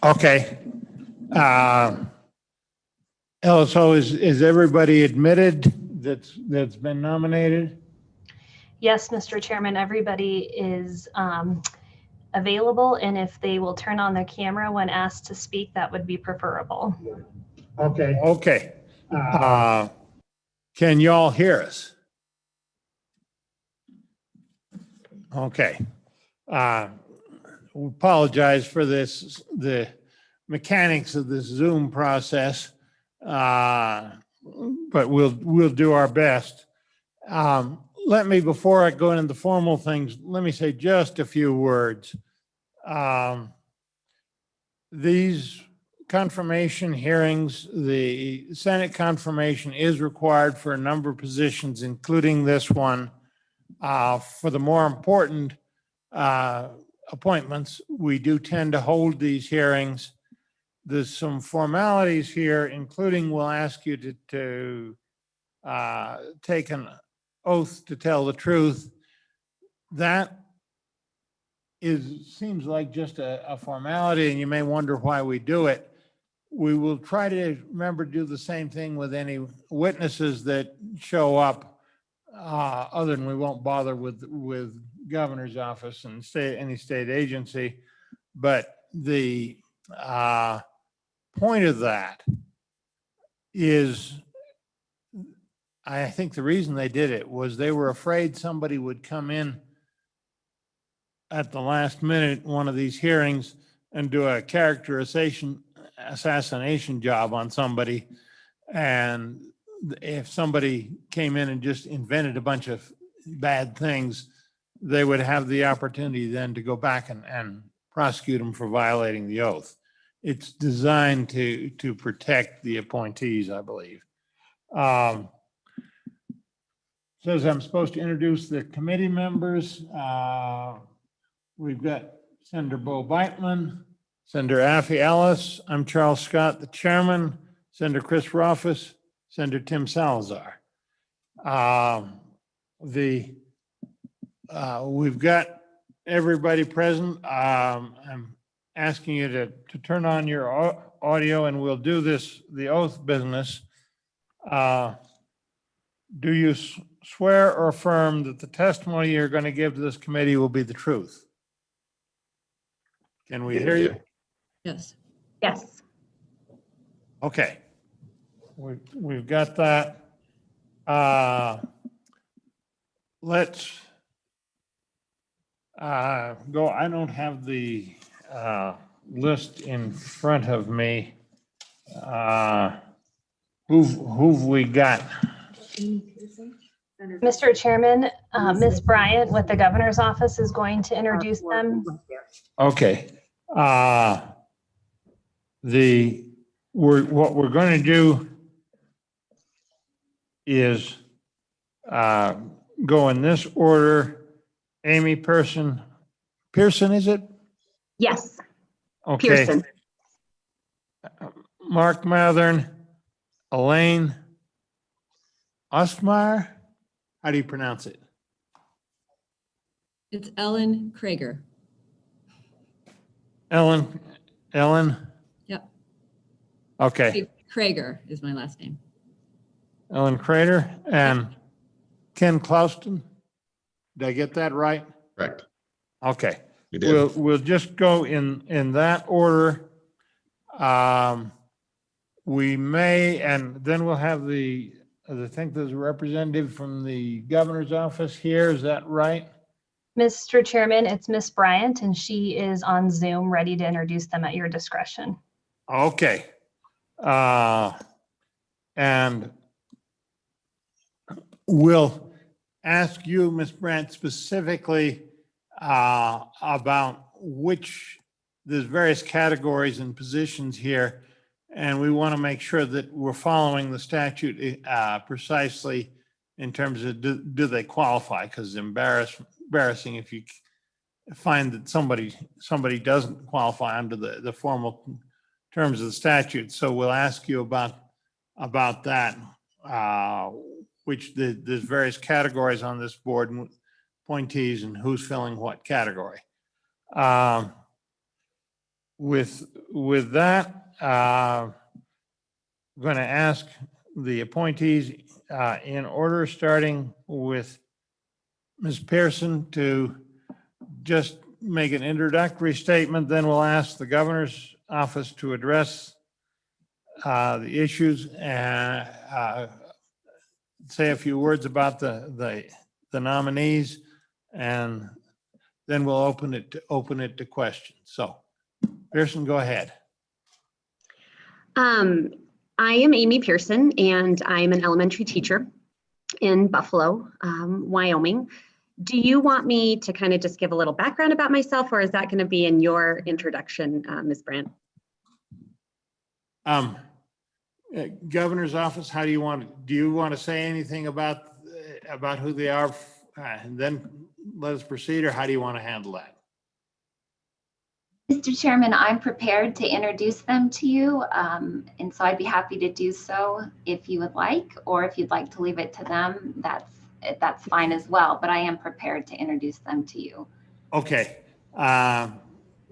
Okay. So is everybody admitted that's been nominated? Yes, Mr. Chairman, everybody is available, and if they will turn on their camera when asked to speak, that would be preferable. Okay. Okay. Can you all hear us? Okay. We apologize for this, the mechanics of this Zoom process, but we'll do our best. Let me, before I go into the formal things, let me say just a few words. These confirmation hearings, the Senate confirmation is required for a number of positions, including this one. For the more important appointments, we do tend to hold these hearings. There's some formalities here, including we'll ask you to take an oath to tell the truth. That seems like just a formality, and you may wonder why we do it. We will try to remember to do the same thing with any witnesses that show up, other than we won't bother with governor's office and any state agency. But the point of that is, I think the reason they did it was they were afraid somebody would come in at the last minute, one of these hearings, and do a assassination job on somebody. And if somebody came in and just invented a bunch of bad things, they would have the opportunity then to go back and prosecute them for violating the oath. It's designed to protect the appointees, I believe. Says I'm supposed to introduce the committee members. We've got Senator Bo Beitman, Senator Affie Ellis. I'm Charles Scott, the chairman. Senator Chris Roffus, Senator Tim Salazar. We've got everybody present. I'm asking you to turn on your audio, and we'll do the oath business. Do you swear or affirm that the testimony you're going to give to this committee will be the truth? Can we hear you? Yes. Yes. Okay. We've got that. Let's go. I don't have the list in front of me. Who've we got? Mr. Chairman, Ms. Bryant with the governor's office is going to introduce them. Okay. What we're going to do is go in this order. Amy Pearson, is it? Yes. Okay. Pearson. Mark Mathern, Elaine Ostmeyer. How do you pronounce it? It's Ellen Craker. Ellen? Yep. Okay. Craker is my last name. Ellen Crater and Ken Clouston. Did I get that right? Correct. Okay. You did. We'll just go in that order. We may, and then we'll have I think there's a representative from the governor's office here. Is that right? Mr. Chairman, it's Ms. Bryant, and she is on Zoom, ready to introduce them at your discretion. Okay. And we'll ask you, Ms. Brandt, specifically about which there's various categories and positions here, and we want to make sure that we're following the statute precisely in terms of do they qualify, because it's embarrassing if you find that somebody doesn't qualify under the formal terms of the statute. So we'll ask you about that, which there's various categories on this board, appointees, and who's filling what category. With that, I'm going to ask the appointees in order, starting with Ms. Pearson to just make an introductory statement, then we'll ask the governor's office to address the issues and say a few words about the nominees, and then we'll open it to questions. So Pearson, go ahead. I am Amy Pearson, and I'm an elementary teacher in Buffalo, Wyoming. Do you want me to kind of just give a little background about myself, or is that going to be in your introduction, Ms. Brandt? Governor's office, how do you want to say anything about who they are, and then let us proceed, or how do you want to handle that? Mr. Chairman, I'm prepared to introduce them to you, and so I'd be happy to do so if you would like, or if you'd like to leave it to them, that's fine as well, but I am prepared to introduce them to you. Okay. Why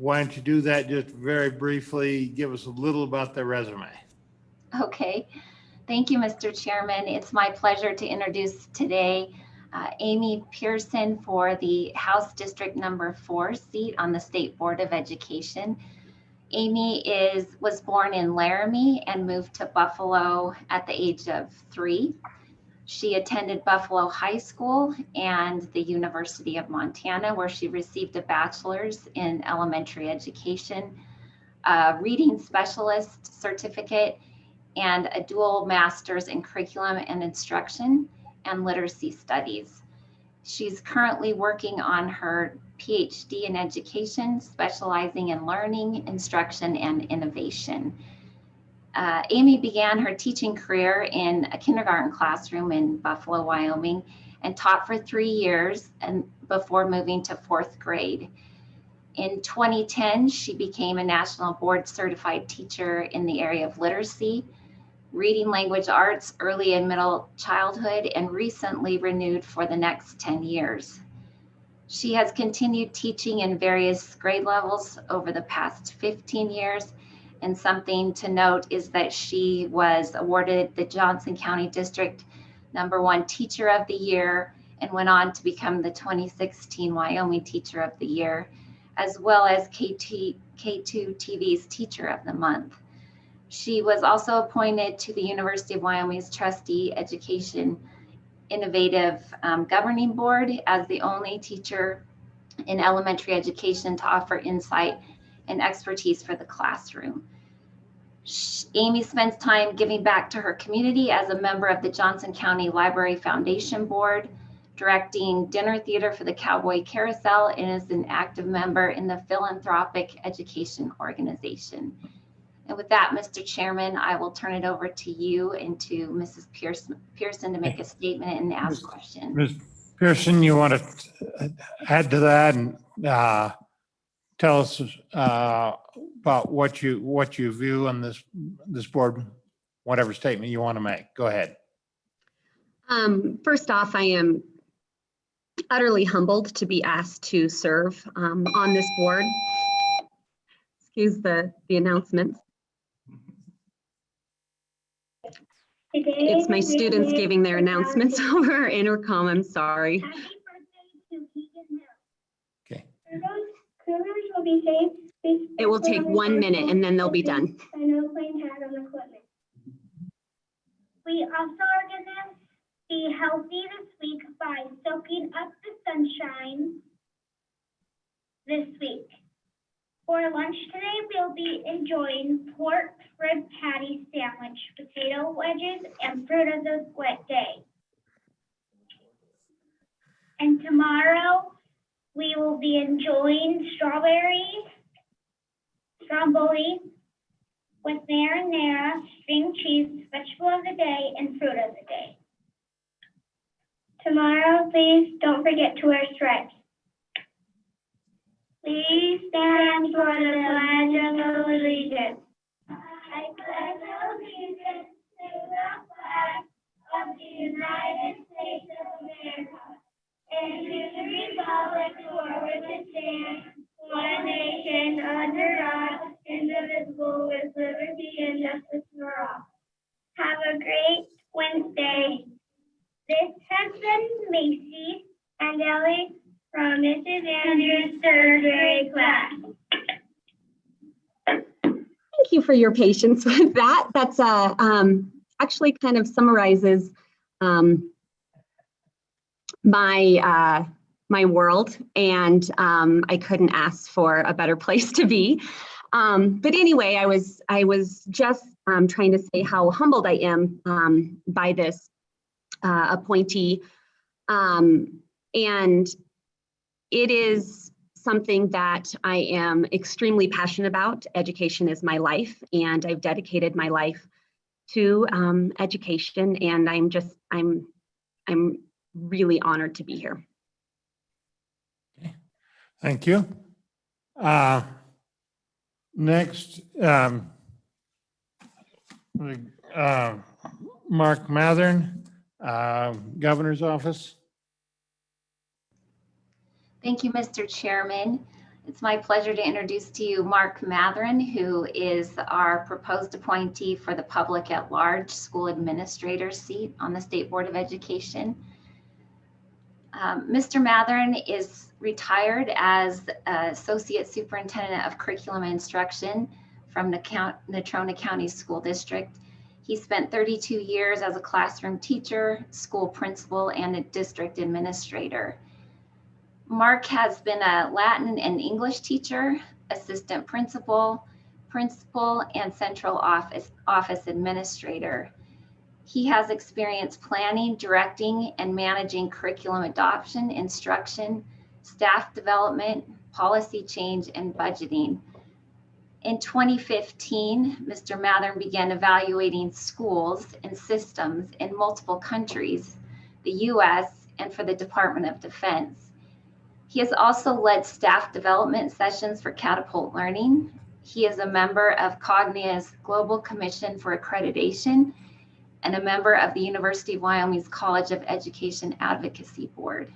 don't you do that just very briefly, give us a little about their resume. Okay. Thank you, Mr. Chairman. It's my pleasure to introduce today Amy Pearson for the House District Number 4 seat on the State Board of Education. Amy was born in Laramie and moved to Buffalo at the age of 3. She attended Buffalo High School and the University of Montana, where she received a bachelor's in elementary education, a reading specialist certificate, and a dual master's in curriculum and instruction and literacy studies. She's currently working on her PhD in education, specializing in learning, instruction, and innovation. Amy began her teaching career in a kindergarten classroom in Buffalo, Wyoming, and taught for 3 years and before moving to 4th grade. In 2010, she became a national board certified teacher in the area of literacy, reading language arts, early and middle childhood, and recently renewed for the next 10 years. She has continued teaching in various grade levels over the past 15 years. And something to note is that she was awarded the Johnson County District #1 Teacher of the Year and went on to become the 2016 Wyoming Teacher of the Year, as well as K2 TV's Teacher of the Month. She was also appointed to the University of Wyoming's Trustee Education Innovative Governing Board as the only teacher in elementary education to offer insight and expertise for the classroom. Amy spends time giving back to her community as a member of the Johnson County Library Foundation Board, directing dinner theater for the Cowboy Carousel, and is an active member in the Philanthropic Education Organization. And with that, Mr. Chairman, I will turn it over to you and to Mrs. Pearson to make a statement and ask questions. Ms. Pearson, you want to add to that and tell us about what you view on this board, whatever statement you want to make. Go ahead. First off, I am utterly humbled to be asked to serve on this board. Excuse the announcements. It's my students giving their announcements over intercom. I'm sorry. Okay. Cougars will be safe. It will take 1 minute and then they'll be done. And no plane tag on equipment. We also are gonna be healthy this week by soaking up the sunshine this week. For lunch today, we'll be enjoying pork rib patty sandwich, potato wedges, and fruit of the wet day. And tomorrow, we will be enjoying stromboli with marinara, string cheese, vegetable of the day, and fruit of the day. Tomorrow, please don't forget to wear stripes. Please stand for the Pledge of Allegiance. I pledge allegiance to the flag of the United States of America and to the republic for which it stands, one nation under God, Allison, Macy, and Ellie from Mrs. Andrews' third grade class. Thank you for your patience with that. That's actually kind of summarizes my world, and I couldn't ask for a better place to be. But anyway, I was just trying to say how humbled I am by this appointee, and it is something that I am extremely passionate about. Education is my life, and I've dedicated my life to education, and I'm really honored to be here. Thank you. Next, Mark Mathern, Governor's Office. Thank you, Mr. Chairman. It's my pleasure to introduce to you Mark Mathern, who is our proposed appointee for the Public at Large School Administrator seat on the State Board of Education. Mr. Mathern is retired as Associate Superintendent of Curriculum and Instruction from Natrona County School District. He spent 32 years as a classroom teacher, school principal, and a district administrator. Mark has been a Latin and English teacher, assistant principal, and central office administrator. He has experience planning, directing, and managing curriculum adoption, instruction, staff development, policy change, and budgeting. In 2015, Mr. Mathern began evaluating schools and systems in multiple countries, the US, and for the Department of Defense. He has also led staff development sessions for Catapult Learning. He is a member of Cognia's Global Commission for Accreditation and a member of the University of Wyoming's College of Education Advocacy Board.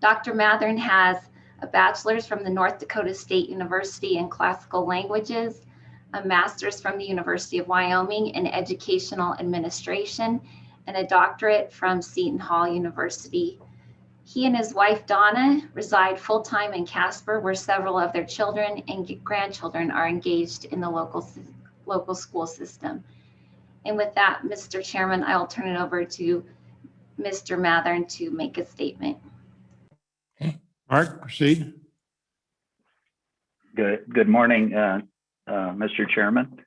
Dr. Mathern has a bachelor's from the North Dakota State University in Classical Languages, a master's from the University of Wyoming in Educational Administration, and a doctorate from Seton Hall University. He and his wife, Donna, reside full-time in Casper, where several of their children and grandchildren are engaged in the local school system. And with that, Mr. Chairman, I'll turn it over to Mr. Mathern to make a statement. Okay. Mark, proceed. Good morning, Mr. Chairman.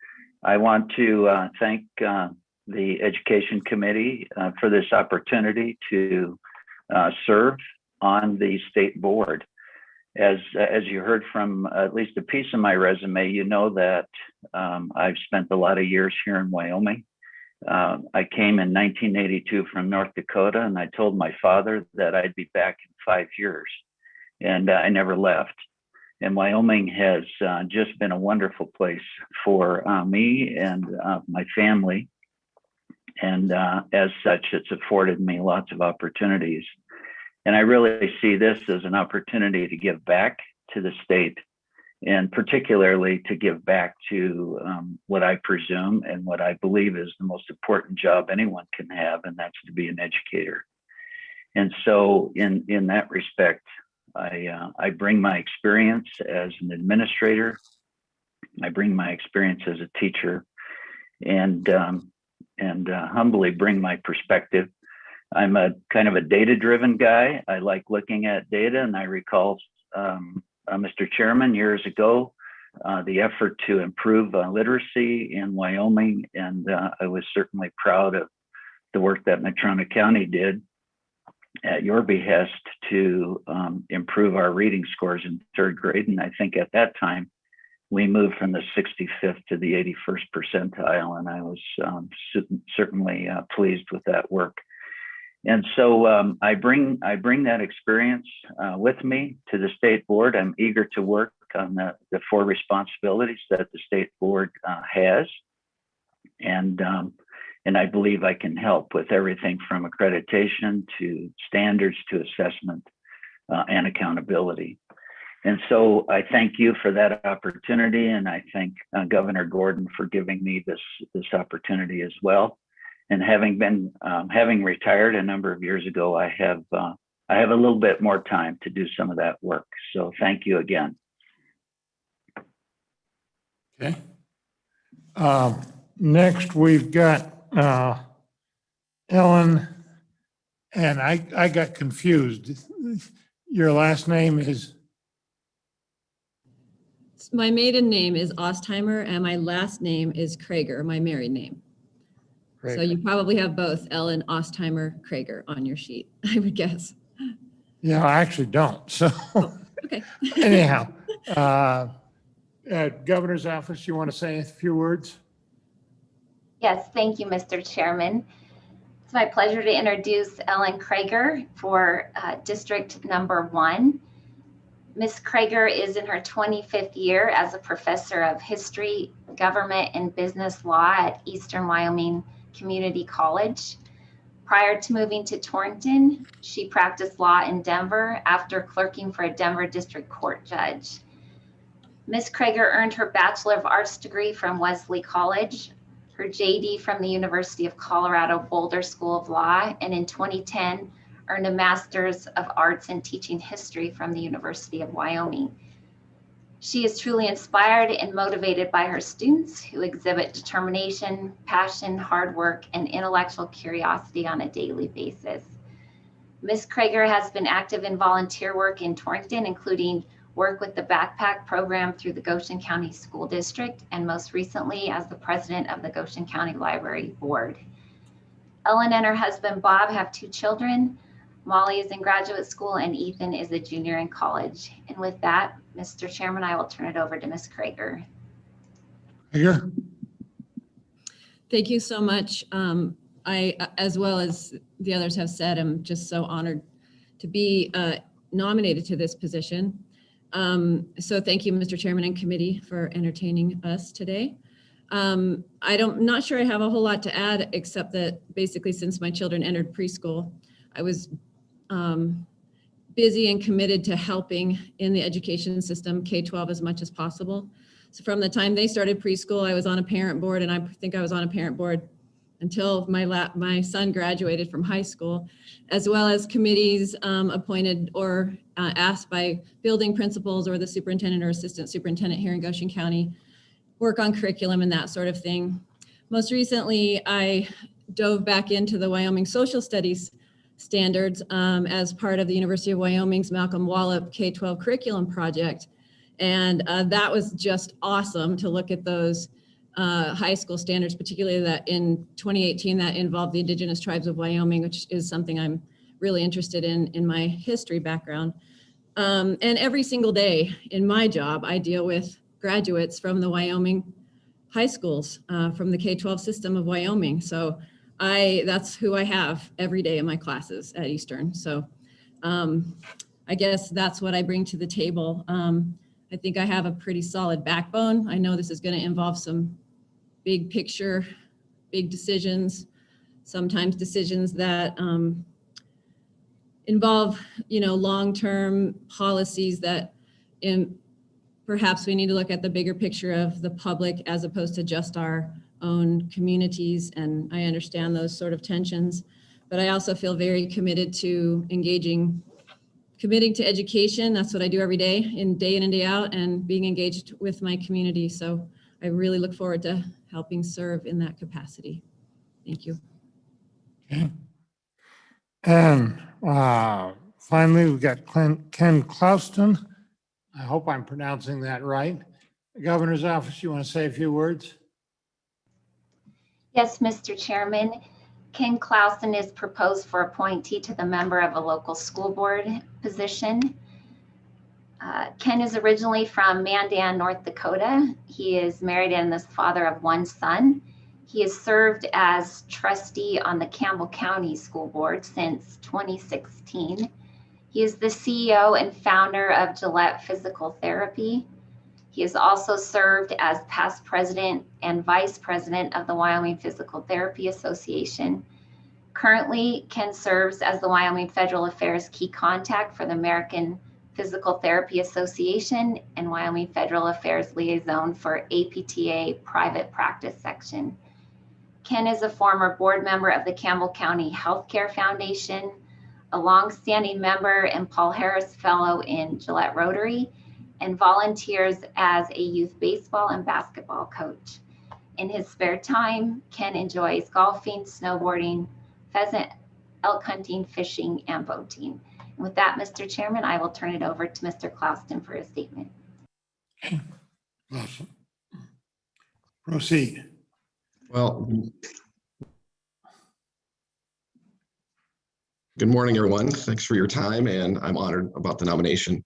I want to thank the Education Committee for this opportunity to serve on the state board. As you heard from at least a piece of my resume, you know that I've spent a lot of years here in Wyoming. I came in 1982 from North Dakota, and I told my father that I'd be back in 5 years, and I never left. And Wyoming has just been a wonderful place for me and my family. And as such, it's afforded me lots of opportunities. And I really see this as an opportunity to give back to the state, and particularly to give back to what I presume and what I believe is the most important job anyone can have, and that's to be an educator. And so in that respect, I bring my experience as an administrator, I bring my experience as a teacher, and humbly bring my perspective. I'm a kind of a data-driven guy. I like looking at data, and I recall, Mr. Chairman, years ago, the effort to improve literacy in Wyoming, and I was certainly proud of the work that Natrona County did at your behest to improve our reading scores in third grade. And I think at that time, we moved from the 65th to the 81st percentile, and I was certainly pleased with that work. And so I bring that experience with me to the state board. I'm eager to work on the 4 responsibilities that the state board has, and I believe I can help with everything from accreditation to standards to assessment and accountability. And so I thank you for that opportunity, and I thank Governor Gordon for giving me this opportunity as well. and having retired a number of years ago, I have a little bit more time to do some of that work. So thank you again. Okay. Next, we've got Ellen, and I got confused. Your last name is? My maiden name is Ostheimer and my last name is Craker, my married name. So Craker. you probably have both Ellen Ostheimer Craker on your sheet, I would guess. Yeah, I actually don't. So Okay. anyhow, Governor's office, you want to say a few words? Yes, thank you, Mr. Chairman. It's my pleasure to introduce Ellen Craker for District Number 1. Ms. Craker is in her 25th year as a professor of history, government, and business law at Eastern Wyoming Community College. Prior to moving to Torrington, she practiced law in Denver after clerking for a Denver District Court judge. Ms. Craker earned her Bachelor of Arts degree from Wesley College, her JD from the University of Colorado Boulder School of Law, and in 2010, earned a Master's of Arts in Teaching History from the University of Wyoming. She is truly inspired and motivated by her students who exhibit determination, passion, hard work, and intellectual curiosity on a daily basis. Ms. Craker has been active in volunteer work in Torrington, including work with the Backpack Program through the Goshen County School District, and most recently as the president of the Goshen County Library Board. Ellen and her husband, Bob, have 2 children. Molly is in graduate school and Ethan is a junior in college. And with that, Mr. Chairman, I will turn it over to Ms. Craker. Here. Thank you so much. I, as well as the others have said, I'm just so honored to be nominated to this position. So thank you, Mr. Chairman and committee, for entertaining us today. I'm not sure I have a whole lot to add, except that basically since my children entered preschool, I was busy and committed to helping in the education system, K-12, as much as possible. So from the time they started preschool, I was on a parent board, and I think I was on a parent board until my son graduated from high school, as well as committees appointed or asked by building principals or the superintendent or assistant superintendent here in Goshen County, work on curriculum and that sort of thing. Most recently, I dove back into the Wyoming social studies standards as part of the University of Wyoming's Malcolm Wallop K-12 curriculum project. And that was just awesome to look at those high school standards, particularly that in 2018 that involved the indigenous tribes of Wyoming, which is something I'm really interested in my history background. And every single day in my job, I deal with graduates from the Wyoming high schools, from the K-12 system of Wyoming. So that's who I have every day in my classes at Eastern. So I guess that's what I bring to the table. I think I have a pretty solid backbone. I know this is going to involve some big picture, big decisions, sometimes decisions that involve, long-term policies that perhaps we need to look at the bigger picture of the public as opposed to just our own communities. And I understand those sort of tensions, but I also feel very committed to committing to education. That's what I do every day in and day out, and being engaged with my community. So I really look forward to helping serve in that capacity. Thank you. Okay. And finally, we've got Ken Clouston. I hope I'm pronouncing that right. The Governor's office, you want to say a few words? Yes, Mr. Chairman. Ken Clausen is proposed for appointee to the member of a local school board position. Ken is originally from Mandan, North Dakota. He is married and is the father of 1 son. He has served as trustee on the Campbell County School Board since 2016. He is the CEO and founder of Gillette Physical Therapy. He has also served as past president and vice president of the Wyoming Physical Therapy Association. Currently, Ken serves as the Wyoming Federal Affairs Key Contact for the American Physical Therapy Association and Wyoming Federal Affairs Liaison for APTA Private Practice Section. Ken is a former board member of the Campbell County Healthcare Foundation, a longstanding member and Paul Harris Fellow in Gillette Rotary, and volunteers as a youth baseball and basketball coach. In his spare time, Ken enjoys golfing, snowboarding, pheasant, elk hunting, fishing, and boating. And with that, Mr. Chairman, I will turn it over to Mr. Clouston for a statement. Awesome. Proceed. Well, good morning, everyone. Thanks for your time, and I'm honored about the nomination.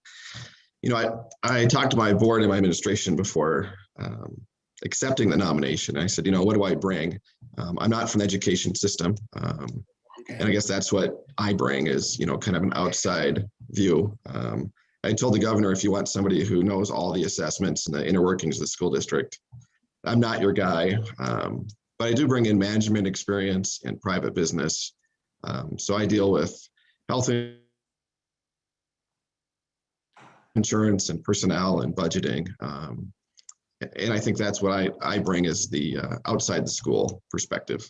You know, I talked to my board and my administration before accepting the nomination. I said, you know, what do I bring? I'm not from the education system, and I guess that's what I bring is, you know, kind of an outside view. I told the governor, if you want somebody who knows all the assessments and the inner workings of the school district, I'm not your guy. But I do bring in management experience and private business. So I deal with health insurance and personnel and budgeting. And I think that's what I bring is the outside the school perspective.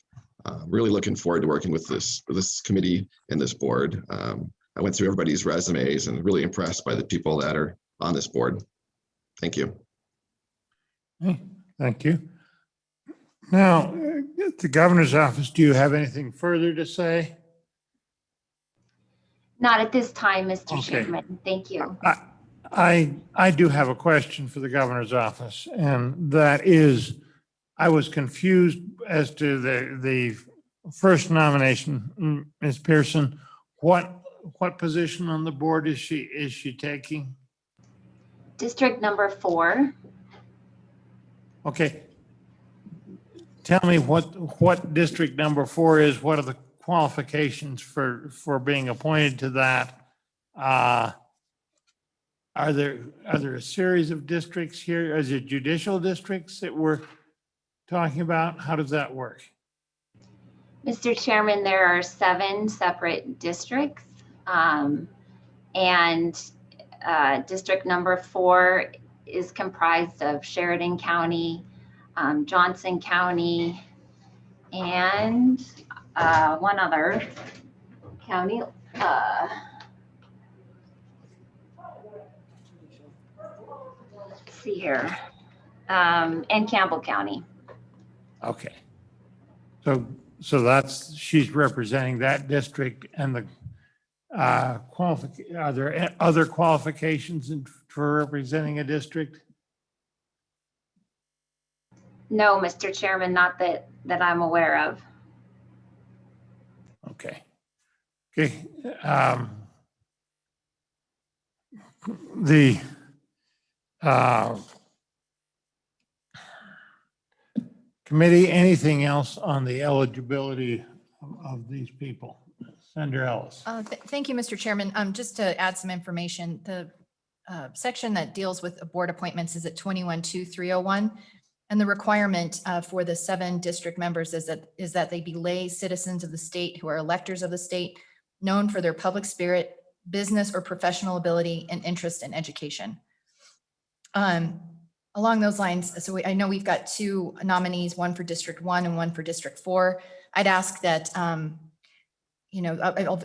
Really looking forward to working with this committee and this board. I went through everybody's resumes and really impressed by the people that are on this board. Thank you. Thank you. Now, at the governor's office, do you have anything further to say? Not at this time, Mr. Okay. Chairman. Thank you. I do have a question for the governor's office, and that is, I was confused as to the first nomination, Ms. Pearson. What position on the board is she taking? District number 4. Okay. Tell me what district number 4 is. What are the qualifications for being appointed to that? Are there a series of districts here? Is it judicial districts that we're talking about? How does that work? Mr. Chairman, there are 7 separate districts. District number 4 is comprised of Sheridan County, Johnson County, and one other county. Let's see here, and Campbell County. Okay. So she's representing that district, and the are there other qualifications for representing a district? No, Mr. Chairman, not that I'm aware of. Okay. The committee, anything else on the eligibility of these people? Senator Ellis. Thank you, Mr. Chairman. Just to add some information, the section that deals with board appointments is at 21-2301. And the requirement for the 7 district members is that they be lay citizens of the state who are electors of the state, known for their public spirit, business or professional ability, and interest in education. Along those lines, so I know we've got 2 nominees, one for District 1 and one for District 4. I'd ask that I'll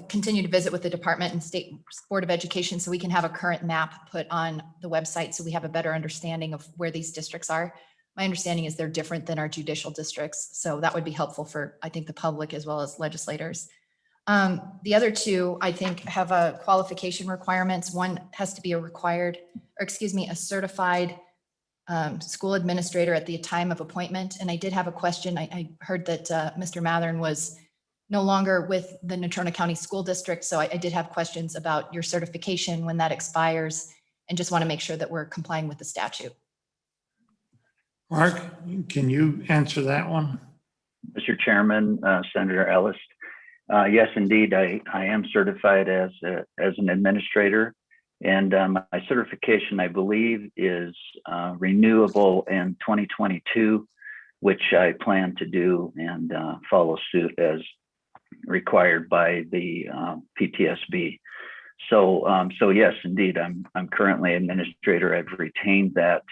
continue to visit with the department and State Board of Education so we can have a current map put on the website so we have a better understanding of where these districts are. My understanding is they're different than our judicial districts. So that would be helpful for, I think, the public as well as legislators. The other 2, I think, have a qualification requirements. One has to be a certified school administrator at the time of appointment. And I did have a question. I heard that Mr. Mathern was no longer with the Natrona County School District. So I did have questions about your certification, when that expires, and just want to make sure that we're complying with the statute. Mark, can you answer that one? Mr. Chairman, Senator Ellis. Yes, indeed, I am certified as an administrator, and my certification, I believe, is renewable in 2022, which I plan to do and follow suit as required by the PTSB. So yes, indeed, I'm currently administrator. I've retained that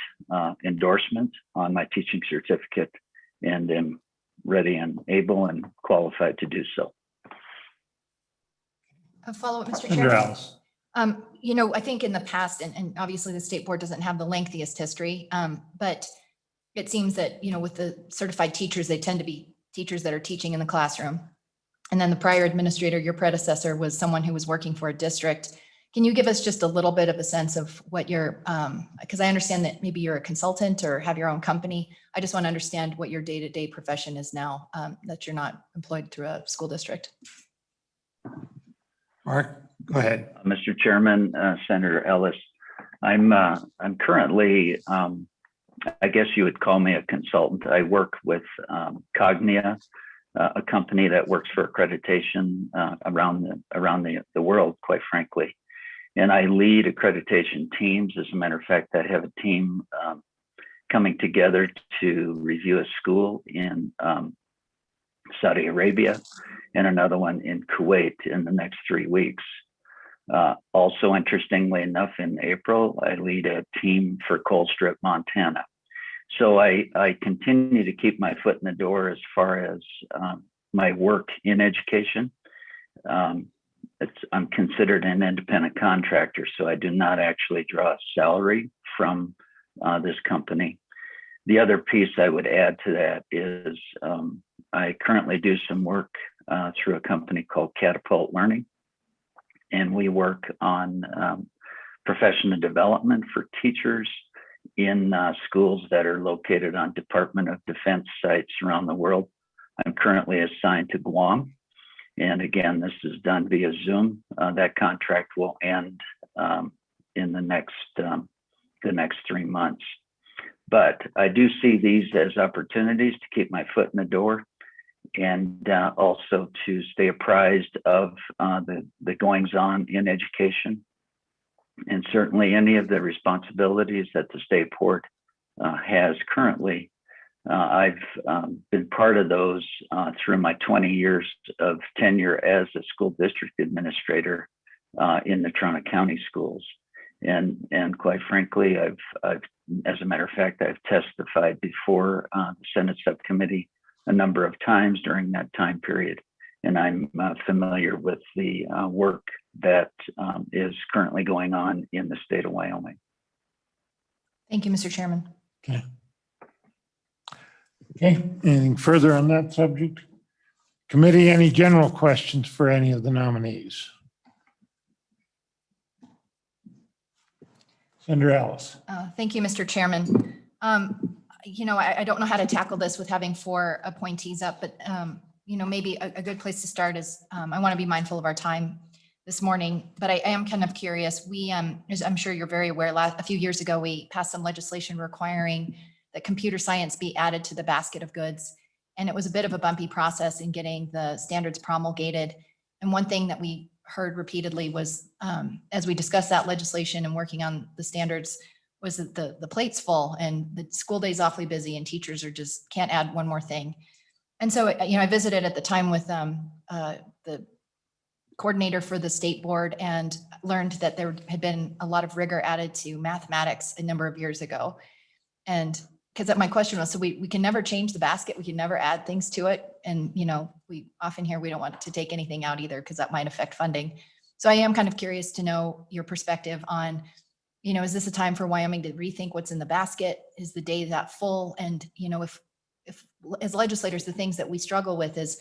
endorsement on my teaching certificate, and am ready and able and qualified to do so. A follow-up, Mr. Senator Chairman. Ellis. I think in the past, and obviously the state board doesn't have the lengthiest history, but it seems that, with the certified teachers, they tend to be teachers that are teaching in the classroom. And then the prior administrator, your predecessor, was someone who was working for a district. Can you give us just a little bit of a sense of what your, because I understand that maybe you're a consultant or have your own company. I just want to understand what your day-to-day profession is now, that you're not employed through a school district. Mark, go ahead. Mr. Chairman, Senator Ellis, I'm currently, I guess you would call me a consultant. I work with Cognia, a company that works for accreditation around the world, quite frankly. And I lead accreditation teams. As a matter of fact, I have a team coming together to review a school in Saudi Arabia and another one in Kuwait in the next 3 weeks. Also, interestingly enough, in April, I lead a team for Colstrip, Montana. So I continue to keep my foot in the door as far as my work in education. I'm considered an independent contractor, so I do not actually draw a salary from this company. The other piece I would add to that is I currently do some work through a company called Catapult Learning, and we work on professional development for teachers in schools that are located on Department of Defense sites around the world. I'm currently assigned to Guam. And again, this is done via Zoom. That contract will end in the next 3 months. But I do see these as opportunities to keep my foot in the door and also to stay apprised of the goings on in education. And certainly any of the responsibilities that the state board has currently, I've been part of those through my 20 years of tenure as a school district administrator in the Toronto County schools. And quite frankly, I've, as a matter of fact, I've testified before the Senate subcommittee a number of times during that time period. And I'm familiar with the work that is currently going on in the state of Wyoming. Thank you, Mr. Chairman. Okay. Okay, anything further on that subject? Committee, any general questions for any of the nominees? Senator Ellis. Thank you, Mr. Chairman. I don't know how to tackle this with having 4 appointees up, but maybe a good place to start is I want to be mindful of our time this morning, but I am kind of curious. As I'm sure you're very aware, a few years ago, we passed some legislation requiring that computer science be added to the basket of goods. And it was a bit of a bumpy process in getting the standards promulgated. And one thing that we heard repeatedly was, as we discussed that legislation and working on the standards, was that the plate's full and the school day's awfully busy and teachers are just can't add one more thing. And so, I visited at the time with the coordinator for the state board and learned that there had been a lot of rigor added to mathematics a number of years ago. And because my question was, so we can never change the basket, we can never add things to it. And, we often hear we don't want to take anything out either because that might affect funding. So I am kind of curious to know your perspective on, is this a time for Wyoming to rethink what's in the basket? Is the day that full? And, if as legislators, the things that we struggle with is,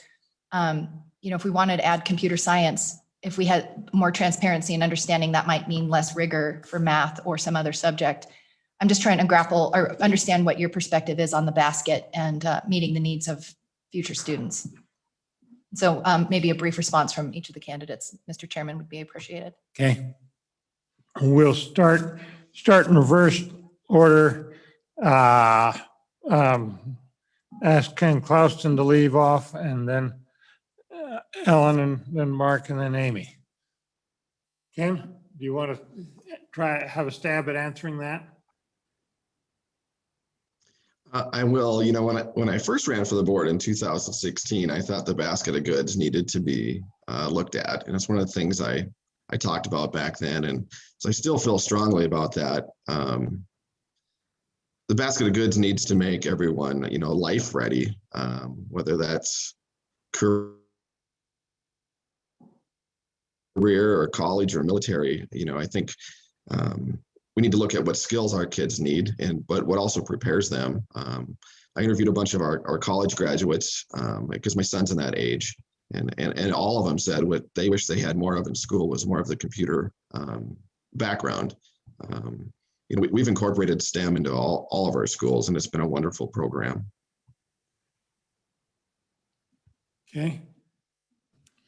if we wanted to add computer science, if we had more transparency and understanding, that might mean less rigor for math or some other subject. I'm just trying to grapple or understand what your perspective is on the basket and meeting the needs of future students. So maybe a brief response from each of the candidates, Mr. Chairman, would be appreciated. Okay. We'll start in reverse order. Ask Ken Clouston to leave off, and then Ellen, and then Mark, and then Amy. Ken, do you want to try have a stab at answering that? I will. When I first ran for the board in 2016, I thought the basket of goods needed to be looked at, and it's one of the things I talked about back then, and so I still feel strongly about that. the basket of goods needs to make everyone, life ready, whether that's career or college or military. I think we need to look at what skills our kids need but what also prepares them. I interviewed a bunch of our college graduates because my son's in that age, and all of them said what they wish they had more of in school was more of the computer background. We've incorporated STEM into all of our schools, and it's been a wonderful program. Okay.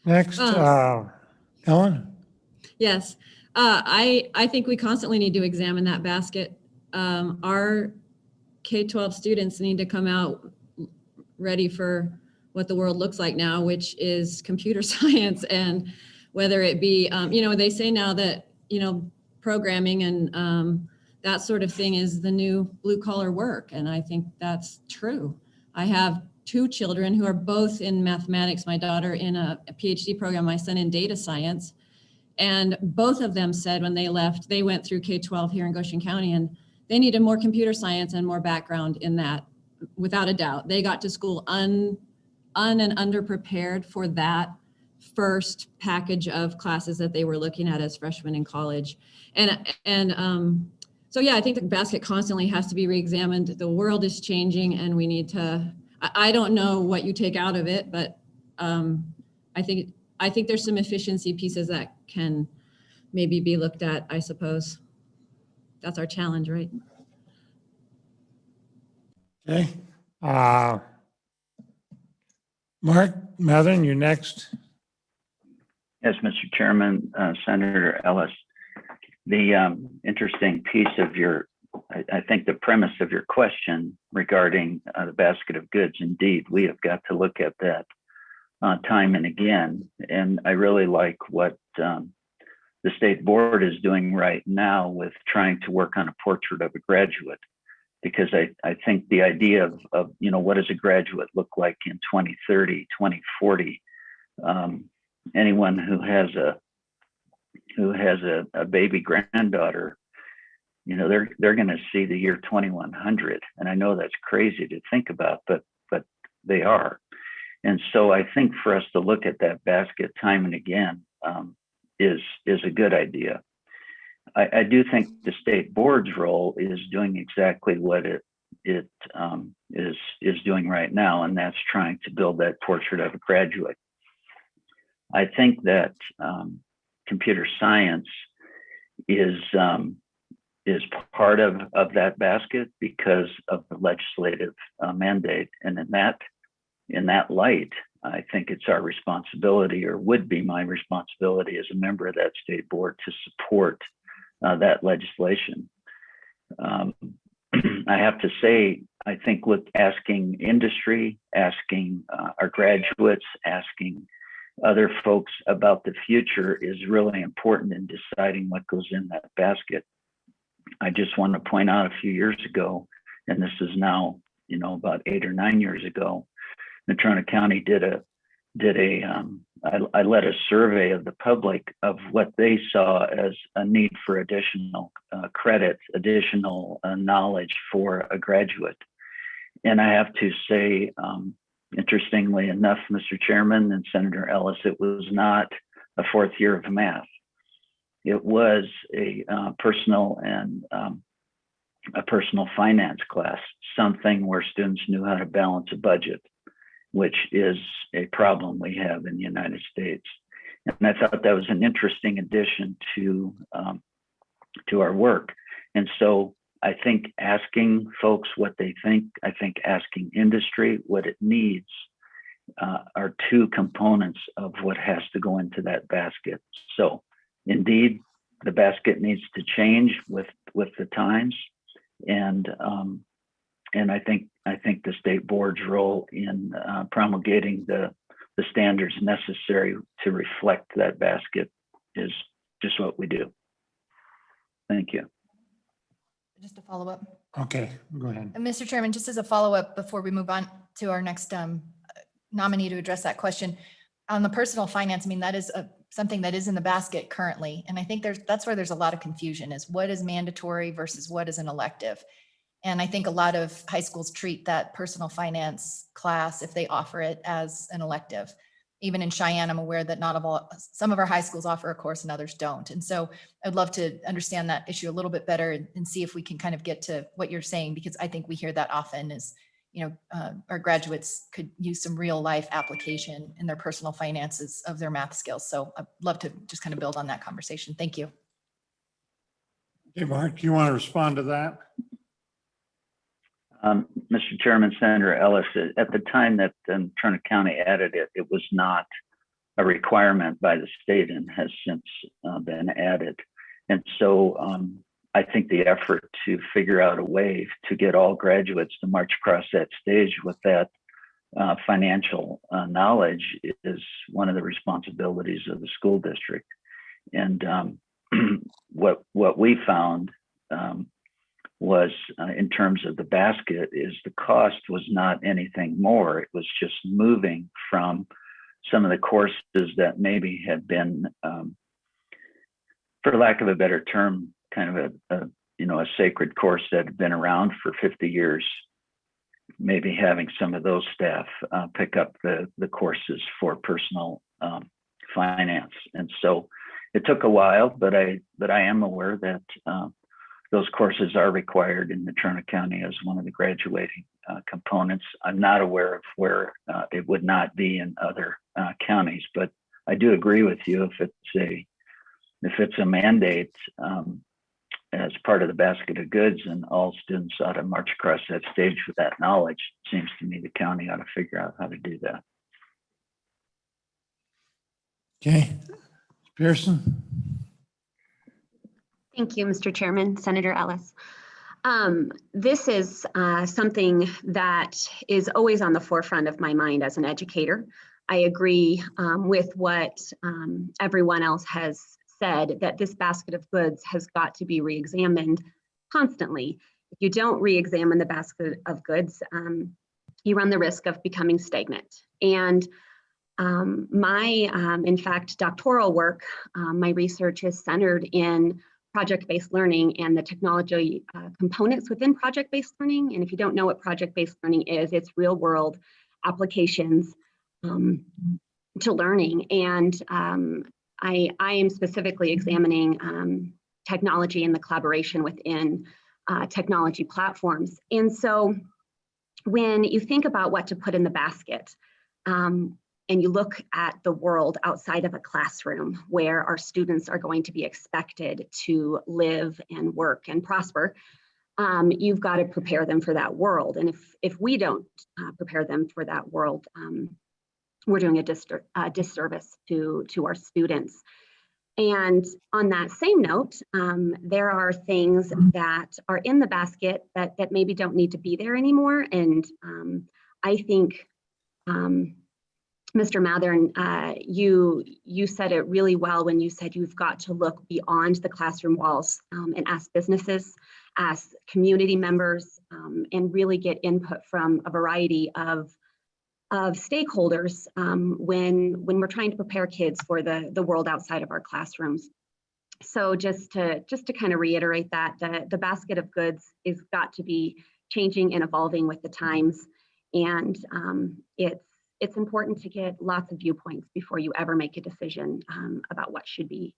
Next, Ellen? Yes, I think we constantly need to examine that basket. Our K-12 students need to come out ready for what the world looks like now, which is computer science. And whether it be, they say now that, programming and that sort of thing is the new blue collar work. And I think that's true. I have 2 children who are both in mathematics, my daughter in a PhD program, my son in data science. And both of them said when they left, they went through K-12 here in Goshen County, and they needed more computer science and more background in that, without a doubt. They got to school and underprepared for that first package of classes that they were looking at as freshmen in college. So yeah, I think the basket constantly has to be reexamined. The world is changing, and we need to, I don't know what you take out of it, but I think there's some efficiency pieces that can maybe be looked at, I suppose. That's our challenge, right? Okay. Mark Mathern, you're next. Yes, Mr. Chairman, Senator Ellis, the interesting piece of I think the premise of your question regarding the basket of goods, indeed, we have got to look at that time and again. And I really like what the state board is doing right now with trying to work on a portrait of a graduate, because I think the idea of what does a graduate look like in 2030, 2040, anyone who has a baby granddaughter, they're going to see the year 2100. And I know that's crazy to think about, but they are. And so I think for us to look at that basket time and again is a good idea. I do think the state board's role is doing exactly what it is doing right now, and that's trying to build that portrait of a graduate. I think that computer science is part of that basket because of the legislative mandate, and in that light, I think it's our responsibility, or would be my responsibility as a member of that state board, to support that legislation. I have to say, I think asking industry, asking our graduates, asking other folks about the future is really important in deciding what goes in that basket. I just want to point out a few years ago, and this is now, about 8 or 9 years ago, Natrona County I led a survey of the public of what they saw as a need for additional credit, additional knowledge for a graduate. And I have to say, interestingly enough, Mr. Chairman and Senator Ellis, it was not a 4th year of math. It was a personal finance class, something where students knew how to balance a budget, which is a problem we have in the United States. And I thought that was an interesting addition to our work. And so I think asking folks what they think, I think asking industry what it needs are 2 components of what has to go into that basket. So indeed, the basket needs to change with the times. And I think the state board's role in promulgating the standards necessary to reflect that basket is just what we do. Thank you. Just a follow-up. Okay, go ahead. Mr. Chairman, just as a follow-up before we move on to our next nominee to address that question, on the personal finance, I mean, that is something that is in the basket currently. And I think that's where there's a lot of confusion, is what is mandatory versus what is an elective. And I think a lot of high schools treat that personal finance class, if they offer it, as an elective. Even in Cheyenne, I'm aware that some of our high schools offer a course and others don't. And so I'd love to understand that issue a little bit better and see if we can kind of get to what you're saying, because I think we hear that often is, our graduates could use some real life application in their personal finances of their math skills. So I'd love to just kind of build on that conversation. Thank you. Okay, Mark, do you want to respond to that? Mr. Chairman, Senator Ellis, at the time that Turner County added it, it was not a requirement by the state and has since been added. And so I think the effort to figure out a way to get all graduates to march across that stage with that financial knowledge is one of the responsibilities of the school district. And what we found was in terms of the basket is the cost was not anything more. It was just moving from some of the courses that maybe had been, for lack of a better term, kind of a sacred course that had been around for 50 years, maybe having some of those staff pick up the courses for personal finance. And so it took a while, but I am aware that those courses are required in the Turner County as one of the graduating components. I'm not aware of where it would not be in other counties, but I do agree with you. If it's a mandate as part of the basket of goods and all students ought to march across that stage with that knowledge, it seems to me the county ought to figure out how to do that. Okay, Pearson. Thank you, Mr. Chairman, Senator Ellis. This is something that is always on the forefront of my mind as an educator. I agree with what everyone else has said, that this basket of goods has got to be re-examined constantly. If you don't re-examine the basket of goods, you run the risk of becoming stagnant. And my, in fact, doctoral work, my research is centered in project-based learning and the technology components within project-based learning. And if you don't know what project-based learning is, it's real-world applications to learning. And I am specifically examining technology and the collaboration within technology platforms. And so when you think about what to put in the basket, and you look at the world outside of a classroom where our students are going to be expected to live and work and prosper, you've got to prepare them for that world. And if we don't prepare them for that world, we're doing a disservice to our students. And on that same note, there are things that are in the basket that maybe don't need to be there anymore. And I think Mr. Mathern, you said it really well when you said you've got to look beyond the classroom walls and ask businesses, ask community members, and really get input from a variety of stakeholders when we're trying to prepare kids for the world outside of our classrooms. So just to kind of reiterate that, the basket of goods is got to be changing and evolving with the times, and it's important to get lots of viewpoints before you ever make a decision about what should be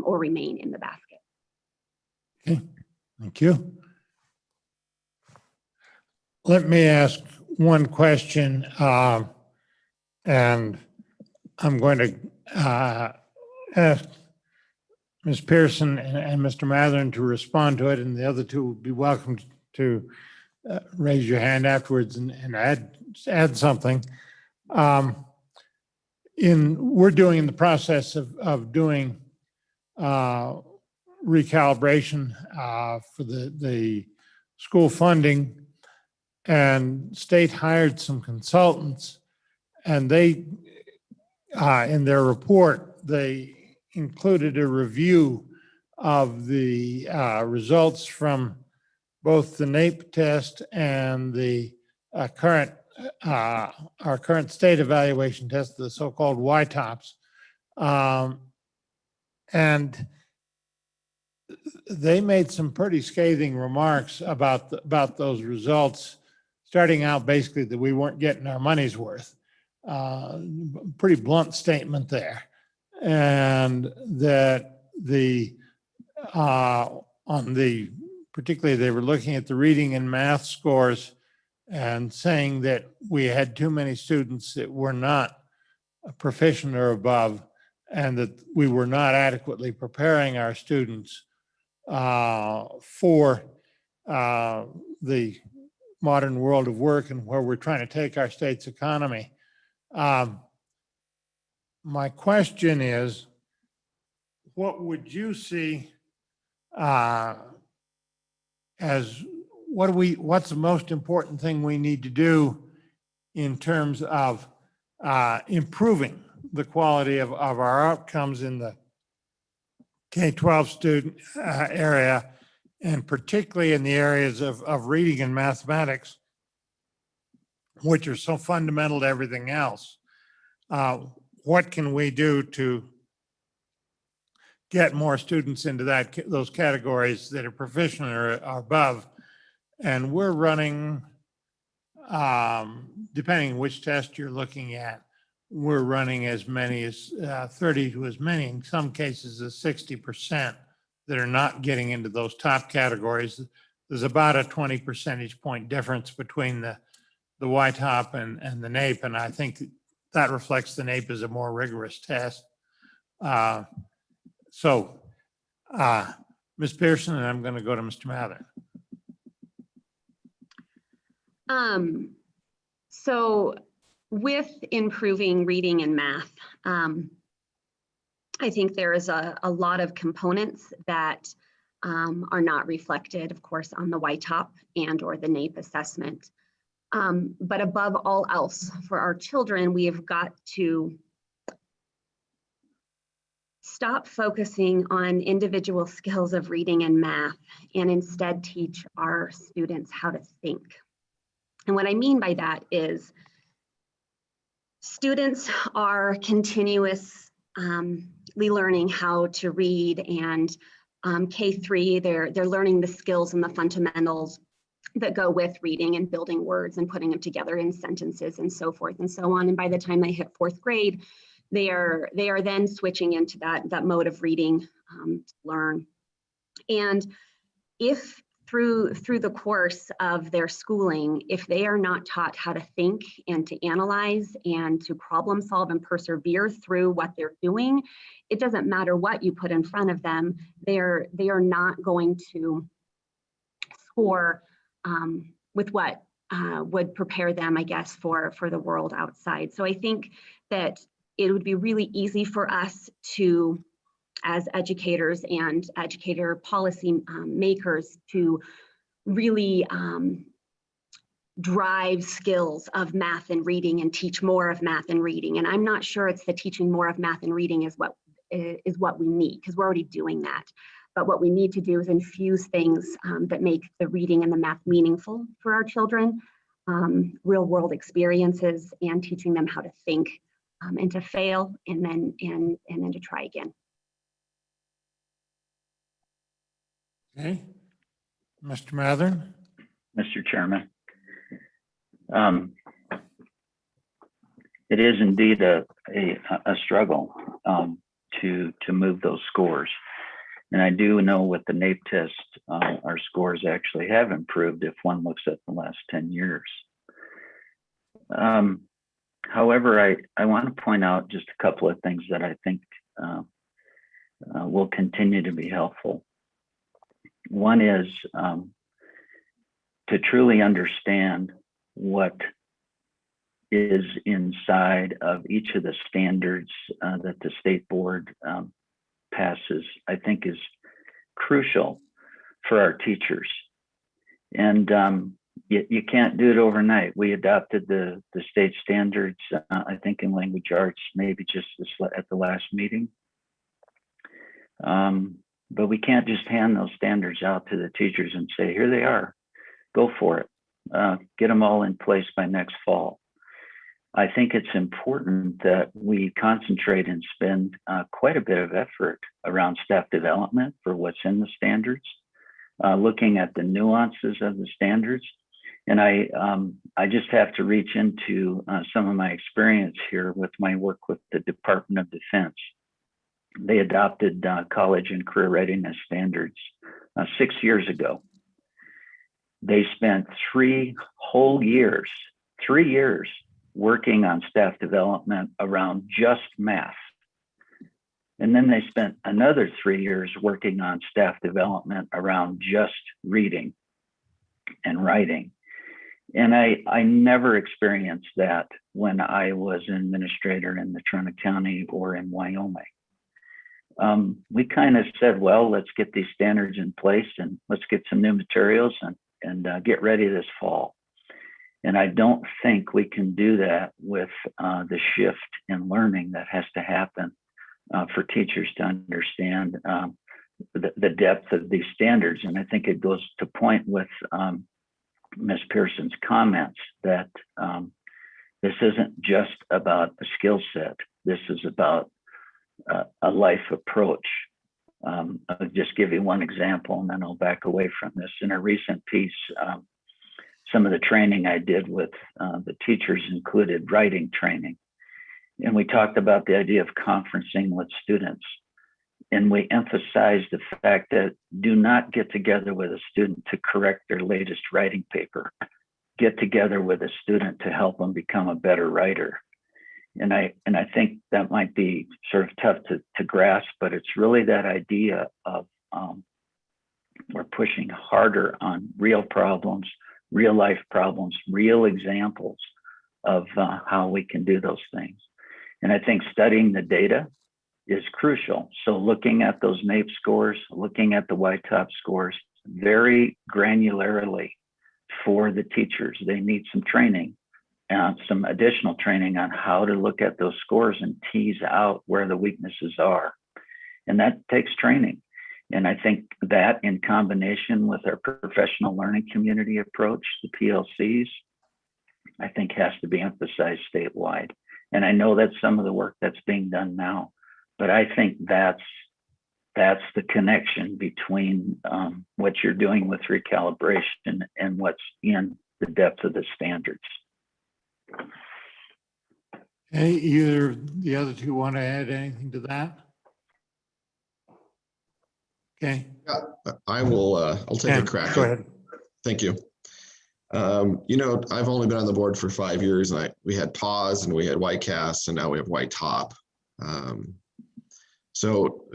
or remain in the basket. Okay, thank you. Let me ask one question, and I'm going to ask Ms. Pearson and Mr. Mathern to respond to it, and the other two would be welcome to raise your hand afterwards and add something. We're doing in the process of doing recalibration for the school funding, and state hired some consultants, and they in their report they included a review of the results from both the NAEP test and the current our current state evaluation test, the so-called YTOPS. And they made some pretty scathing remarks about those results, starting out basically that we weren't getting our money's worth. Pretty blunt statement there. And that particularly they were looking at the reading and math scores and saying that we had too many students that were not proficient or above, and that we were not adequately preparing our students for the modern world of work and where we're trying to take our state's economy. My question is, what would you see as what's the most important thing we need to do in terms of improving the quality of our outcomes in the K-12 student area, and particularly in the areas of reading and mathematics, which are so fundamental to everything else? What can we do to get more students into those categories that are proficient or above? And we're running, depending on which test you're looking at, we're running as many as 30 to as many, in some cases, as 60% that are not getting into those top categories. There's about a 20 percentage point difference between the YTOP and the NAEP, and I think that reflects the NAEP as a more rigorous test. Ms. Pearson, and I'm going to go to Mr. Mather. So with improving reading and math, I think there is a lot of components that are not reflected, of course, on the YTOP and or the NAEP assessment. But above all else, for our children, we have got to stop focusing on individual skills of reading and math and instead teach our students how to think. And what I mean by that is students are continuously learning how to read, and K-3, they're learning the skills and the fundamentals that go with reading and building words and putting them together in sentences and so forth and so on. And by the time they hit 4th grade, they are then switching into that mode of reading to learn. And if through the course of their schooling, if they are not taught how to think and to analyze and to problem solve and persevere through what they're doing, it doesn't matter what you put in front of them, they are not going to score with what would prepare them, I guess, for the world outside. So I think that it would be really easy for us to, as educators and educator policy makers, to really drive skills of math and reading and teach more of math and reading. And I'm not sure it's the teaching more of math and reading is what we need, because we're already doing that. But what we need to do is infuse things that make the reading and the math meaningful for our children, real world experiences, and teaching them how to think and to fail and then to try again. Okay. Mr. Mather? Mr. Chairman. It is indeed a struggle to move those scores. And I do know with the NAEP test, our scores actually have improved if one looks at the last 10 years. However, I want to point out just a couple of things that I think will continue to be helpful. One is to truly understand what is inside of each of the standards that the state board passes, I think is crucial for our teachers. And you can't do it overnight. We adopted the state standards, I think in language arts, maybe just at the last meeting. But we can't just hand those standards out to the teachers and say, here they are, go for it. Get them all in place by next fall. I think it's important that we concentrate and spend quite a bit of effort around staff development for what's in the standards, looking at the nuances of the standards. And I just have to reach into some of my experience here with my work with the Department of Defense. They adopted college and career readiness standards 6 years ago. They spent 3 whole years, 3 years, working on staff development around just math. And then they spent another 3 years working on staff development around just reading and writing. And I never experienced that when I was an administrator in the Trona County or in Wyoming. We kind of said, well, let's get these standards in place and let's get some new materials and get ready this fall. And I don't think we can do that with the shift in learning that has to happen for teachers to understand the depth of these standards. And I think it goes to point with Ms. Pearson's comments that this isn't just about a skill set. This is about a life approach. I'll just give you one example and then I'll back away from this. In a recent piece, some of the training I did with the teachers included writing training. And we talked about the idea of conferencing with students. And we emphasized the fact that do not get together with a student to correct their latest writing paper. Get together with a student to help them become a better writer. And I think that might be sort of tough to grasp, but it's really that idea of we're pushing harder on real problems, real life problems, real examples of how we can do those things. And I think studying the data is crucial. So looking at those NAEP scores, looking at the YTOP scores very granularly for the teachers. They need some training, some additional training on how to look at those scores and tease out where the weaknesses are. And that takes training. And I think that in combination with our professional learning community approach, the PLCs, I think has to be emphasized statewide. And I know that's some of the work that's being done now, but I think that's the connection between what you're doing with recalibration and what's in the depth of the standards. Hey, either the other two want to add anything to that? Okay. Yeah, I will, I'll take Yeah, a crack. go ahead. Thank you. You know, I've only been on the board for 5 years, and we had PAWS and we had YCAS, and now we have YTOP. So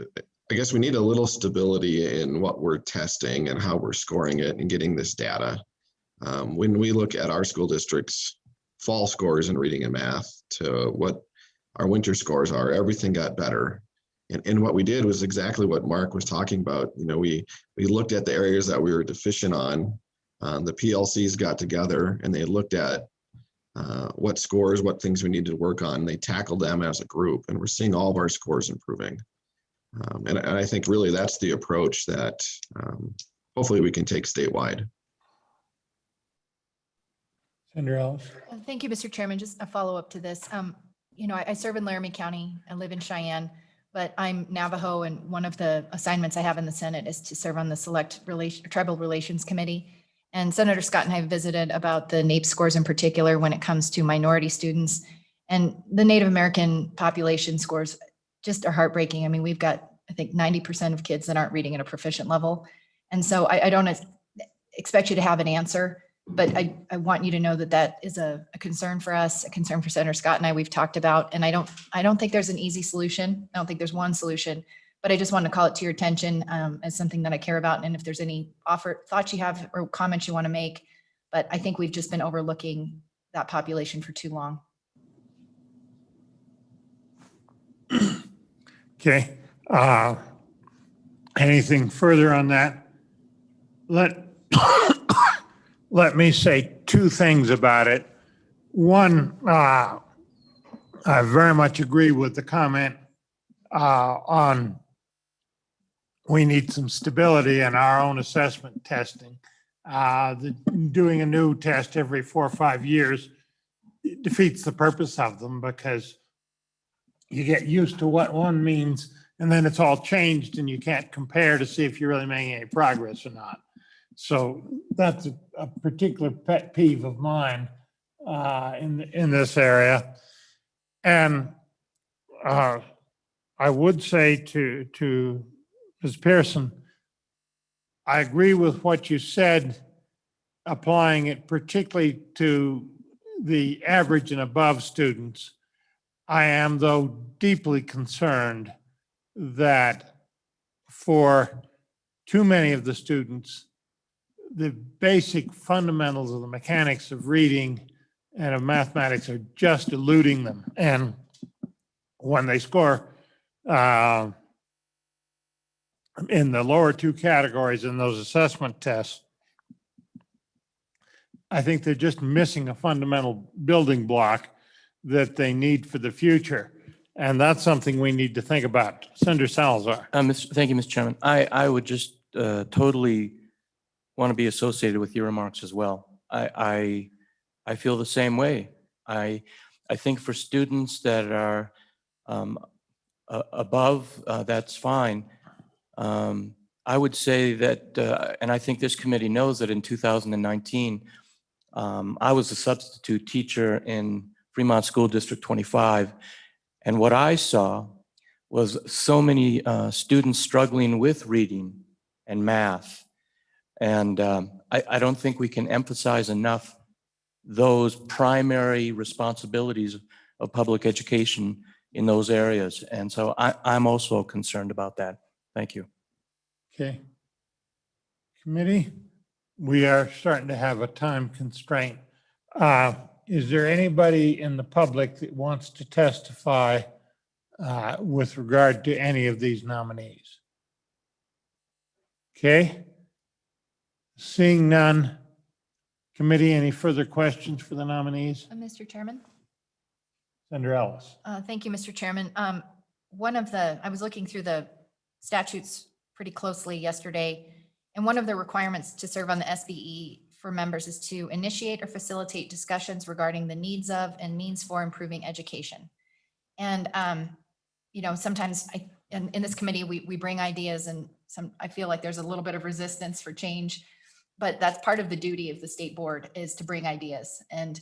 I guess we need a little stability in what we're testing and how we're scoring it and getting this data. When we look at our school district's fall scores in reading and math to what our winter scores are, everything got better. And what we did was exactly what Mark was talking about. You know, we looked at the areas that we were deficient on. The PLCs got together and they looked at what scores, what things we needed to work on. They tackled them as a group, and we're seeing all of our scores improving. And I think really that's the approach that hopefully we can take statewide. Senator Ellis. Thank you, Mr. Chairman. Just a follow up to this. You know, I serve in Laramie County. I live in Cheyenne, but I'm Navajo, and one of the assignments I have in the Senate is to serve on the Tribal Relations Committee. And Senator Scott and I visited about the NAEP scores in particular when it comes to minority students, and the Native American population scores just are heartbreaking. I mean, we've got, I think, 90% of kids that aren't reading at a proficient level. And so I don't expect you to have an answer, but I want you to know that that is a concern for us, a concern for Senator Scott and I. We've talked about, and I don't think there's an easy solution. I don't think there's one solution, but I just wanted to call it to your attention as something that I care about. And if there's any thoughts you have or comments you want to make, but I think we've just been overlooking that population for too long. Okay. Anything further on that? Let me say two things about it. One, I very much agree with the comment on we need some stability in our own assessment testing. Doing a new test every 4 or 5 years defeats the purpose of them, because you get used to what one means and then it's all changed and you can't compare to see if you're really making any progress or not. So that's a particular pet peeve of mine in this area. And I would say to Ms. Pearson, I agree with what you said, applying it particularly to the average and above students. I am, though, deeply concerned that for too many of the students, the basic fundamentals of the mechanics of reading and of mathematics are just eluding them. And when they score in the lower two categories in those assessment tests, I think they're just missing a fundamental building block that they need for the future. And that's something we need to think about. Senator Salazar. Thank you, Mr. Chairman. I would just totally want to be associated with your remarks as well. I feel the same way. I think for students that are above, that's fine. I would say that, and I think this committee knows that in 2019, I was a substitute teacher in Fremont School District 25. And what I saw was so many students struggling with reading and math. And I don't think we can emphasize enough those primary responsibilities of public education in those areas. And so I'm also concerned about that. Thank you. Okay. Committee, we are starting to have a time constraint. Is there anybody in the public that wants to testify with regard to any of these nominees? Okay. Seeing none. Committee, any further questions for the nominees? Mr. Chairman. Senator Ellis. Thank you, Mr. Chairman. I was looking through the statutes pretty closely yesterday, and one of the requirements to serve on the SBE for members is to initiate or facilitate discussions regarding the needs of and means for improving education. And, sometimes in this committee, we bring ideas, and I feel like there's a little bit of resistance for change, but that's part of the duty of the state board, is to bring ideas. And,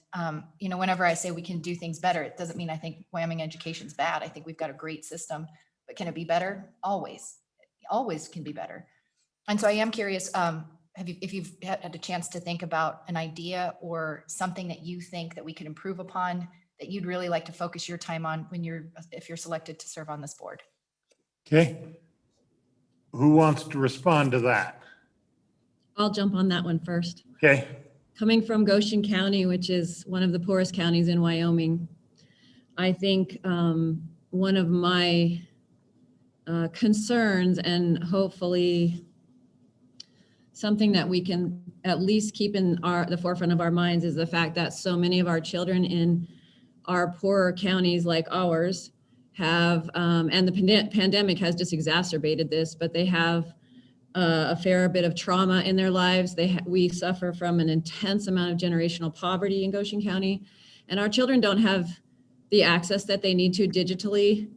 whenever I say we can do things better, it doesn't mean I think Wyoming education's bad. I think we've got a great system, but can it be better? Always can be better. And so I am curious, if you've had a chance to think about an idea or something that you think that we could improve upon, that you'd really like to focus your time on if you're selected to serve on this board. Okay. Who wants to respond to that? I'll jump on that one first. Okay. Coming from Goshen County, which is one of the poorest counties in Wyoming, I think one of my concerns, and hopefully something that we can at least keep in the forefront of our minds, is the fact that so many of our children in our poorer counties like ours have, and the pandemic has just exacerbated this, but they have a fair bit of trauma in their lives. We suffer from an intense amount of generational poverty in Goshen County, and our children don't have the access that they need to digitally.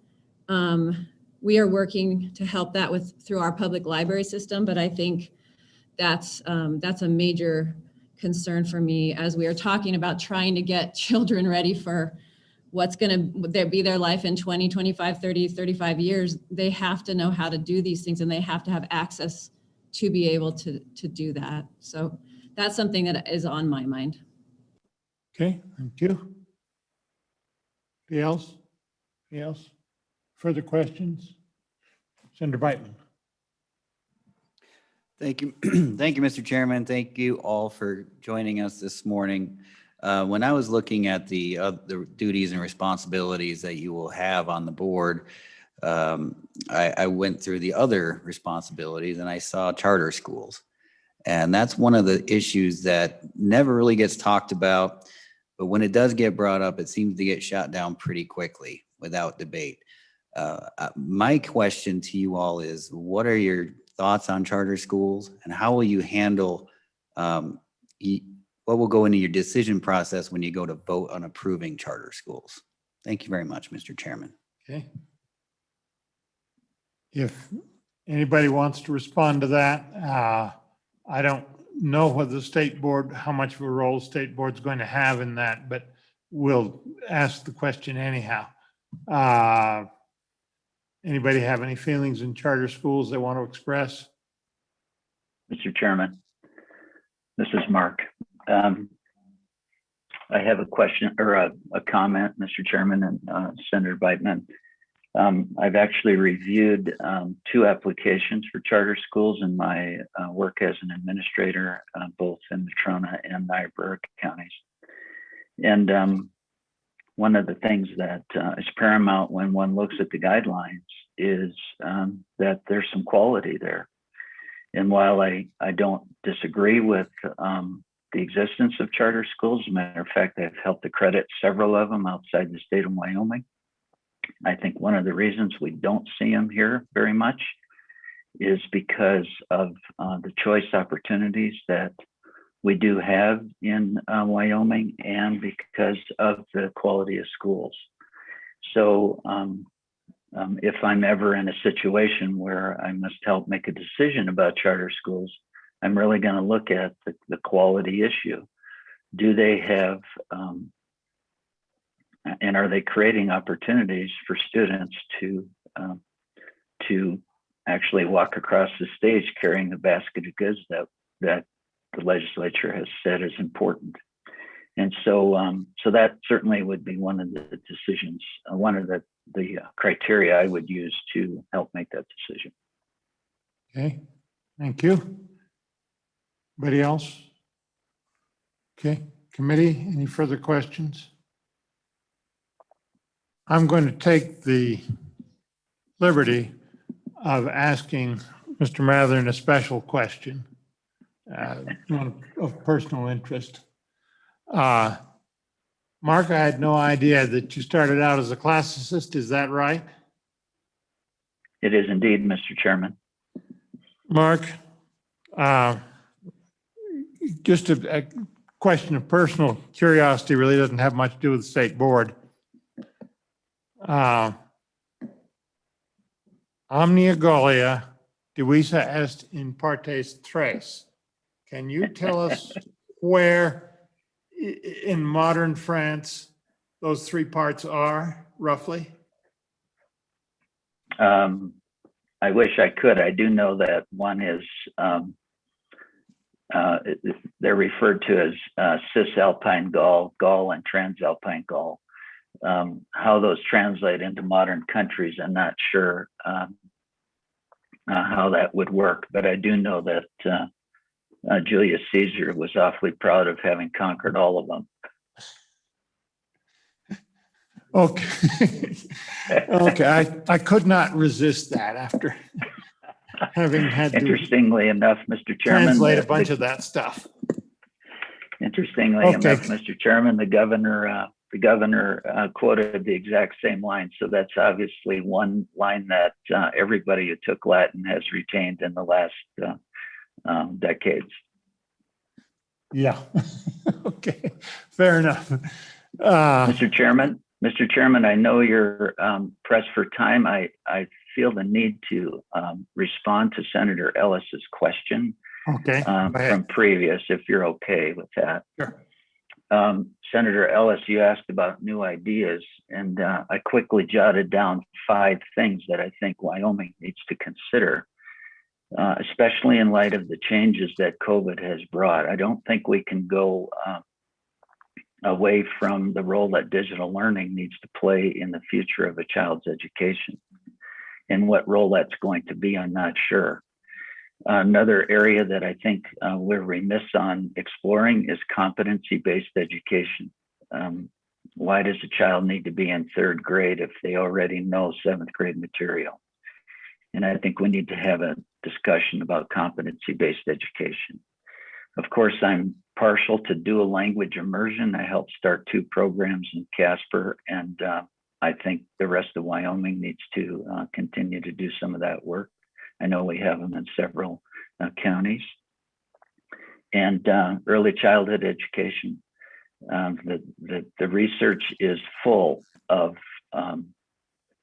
We are working to help that through our public library system, but I think that's a major concern for me as we are talking about trying to get children ready for what's going to be their life in 20, 25, 30, 35 years. They have to know how to do these things, and they have to have access to be able to do that. So that's something that is on my mind. Okay, thank you. Anybody else? Anybody else? Further questions? Senator Beitman. Thank you. Thank you, Mr. Chairman. Thank you all for joining us this morning. When I was looking at the duties and responsibilities that you will have on the board, I went through the other responsibilities and I saw charter schools. And that's one of the issues that never really gets talked about. But when it does get brought up, it seems to get shot down pretty quickly without debate. My question to you all is, what are your thoughts on charter schools, and how will you handle what will go into your decision process when you go to vote on approving charter schools? Thank you very much, Mr. Chairman. Okay. If anybody wants to respond to that, I don't know whether the state board, how much of a role state board's going to have in that, but we'll ask the question anyhow. Anybody have any feelings in charter schools they want to express? Mr. Chairman, this is Mark. I have a question or a comment, Mr. Chairman and Senator Beitman. I've actually reviewed 2 applications for charter schools in my work as an administrator, both in the Trona and Niobrara counties. And one of the things that is paramount when one looks at the guidelines is that there's some quality there. And while I don't disagree with the existence of charter schools, as a matter of fact, I've helped accredit several of them outside the state of Wyoming. I think one of the reasons we don't see them here very much is because of the choice opportunities that we do have in Wyoming, and because of the quality of schools. So if I'm ever in a situation where I must help make a decision about charter schools, I'm really going to look at the quality issue. Do they have, and are they creating opportunities for students to actually walk across the stage carrying the basket of goods that the legislature has said is important? And so that certainly would be one of the decisions, one of the criteria I would use to help make that decision. Okay, thank you. Anybody else? Okay, committee, any further questions? I'm going to take the liberty of asking Mr. Mathern a special question, one of personal interest. Mark, I had no idea that you started out as a classicist. Is that right? It is indeed, Mr. Chairman. Mark, just a question of personal curiosity, really doesn't have much to do with the state board. Omnia Gallia divisa est in partes tres. Can you tell us where in modern France those 3 parts are, roughly? I wish I could. I do know that one is, they're referred to as Cisalpine Gaul, Gaul and Transalpine Gaul. How those translate into modern countries, I'm not sure how that would work, but I do know that Julius Caesar was awfully proud of having conquered all of them. Okay. Okay, I could not resist that after having had to Interestingly enough, Mr. Chairman, translate a bunch of that stuff. Interestingly enough, Mr. Chairman, the governor quoted the exact same line. So that's obviously one line that everybody who took Latin has retained in the last decades. Yeah. Okay. Fair enough. Mr. Chairman, I know you're pressed for time. I feel the need to respond to Senator Ellis's question from previous, if you're okay with that. Sure. Senator Ellis, you asked about new ideas, and I quickly jotted down 5 things that I think Wyoming needs to consider, especially in light of the changes that COVID has brought. I don't think we can go away from the role that digital learning needs to play in the future of a child's education. And what role that's going to be, I'm not sure. Another area that I think we're remiss on exploring is competency-based education. Why does a child need to be in 3rd grade if they already know 7th grade material? And I think we need to have a discussion about competency-based education. Of course, I'm partial to dual language immersion. I helped start 2 programs in Casper, and I think the rest of Wyoming needs to continue to do some of that work. I know we have them in several counties. and early childhood education. The research is full of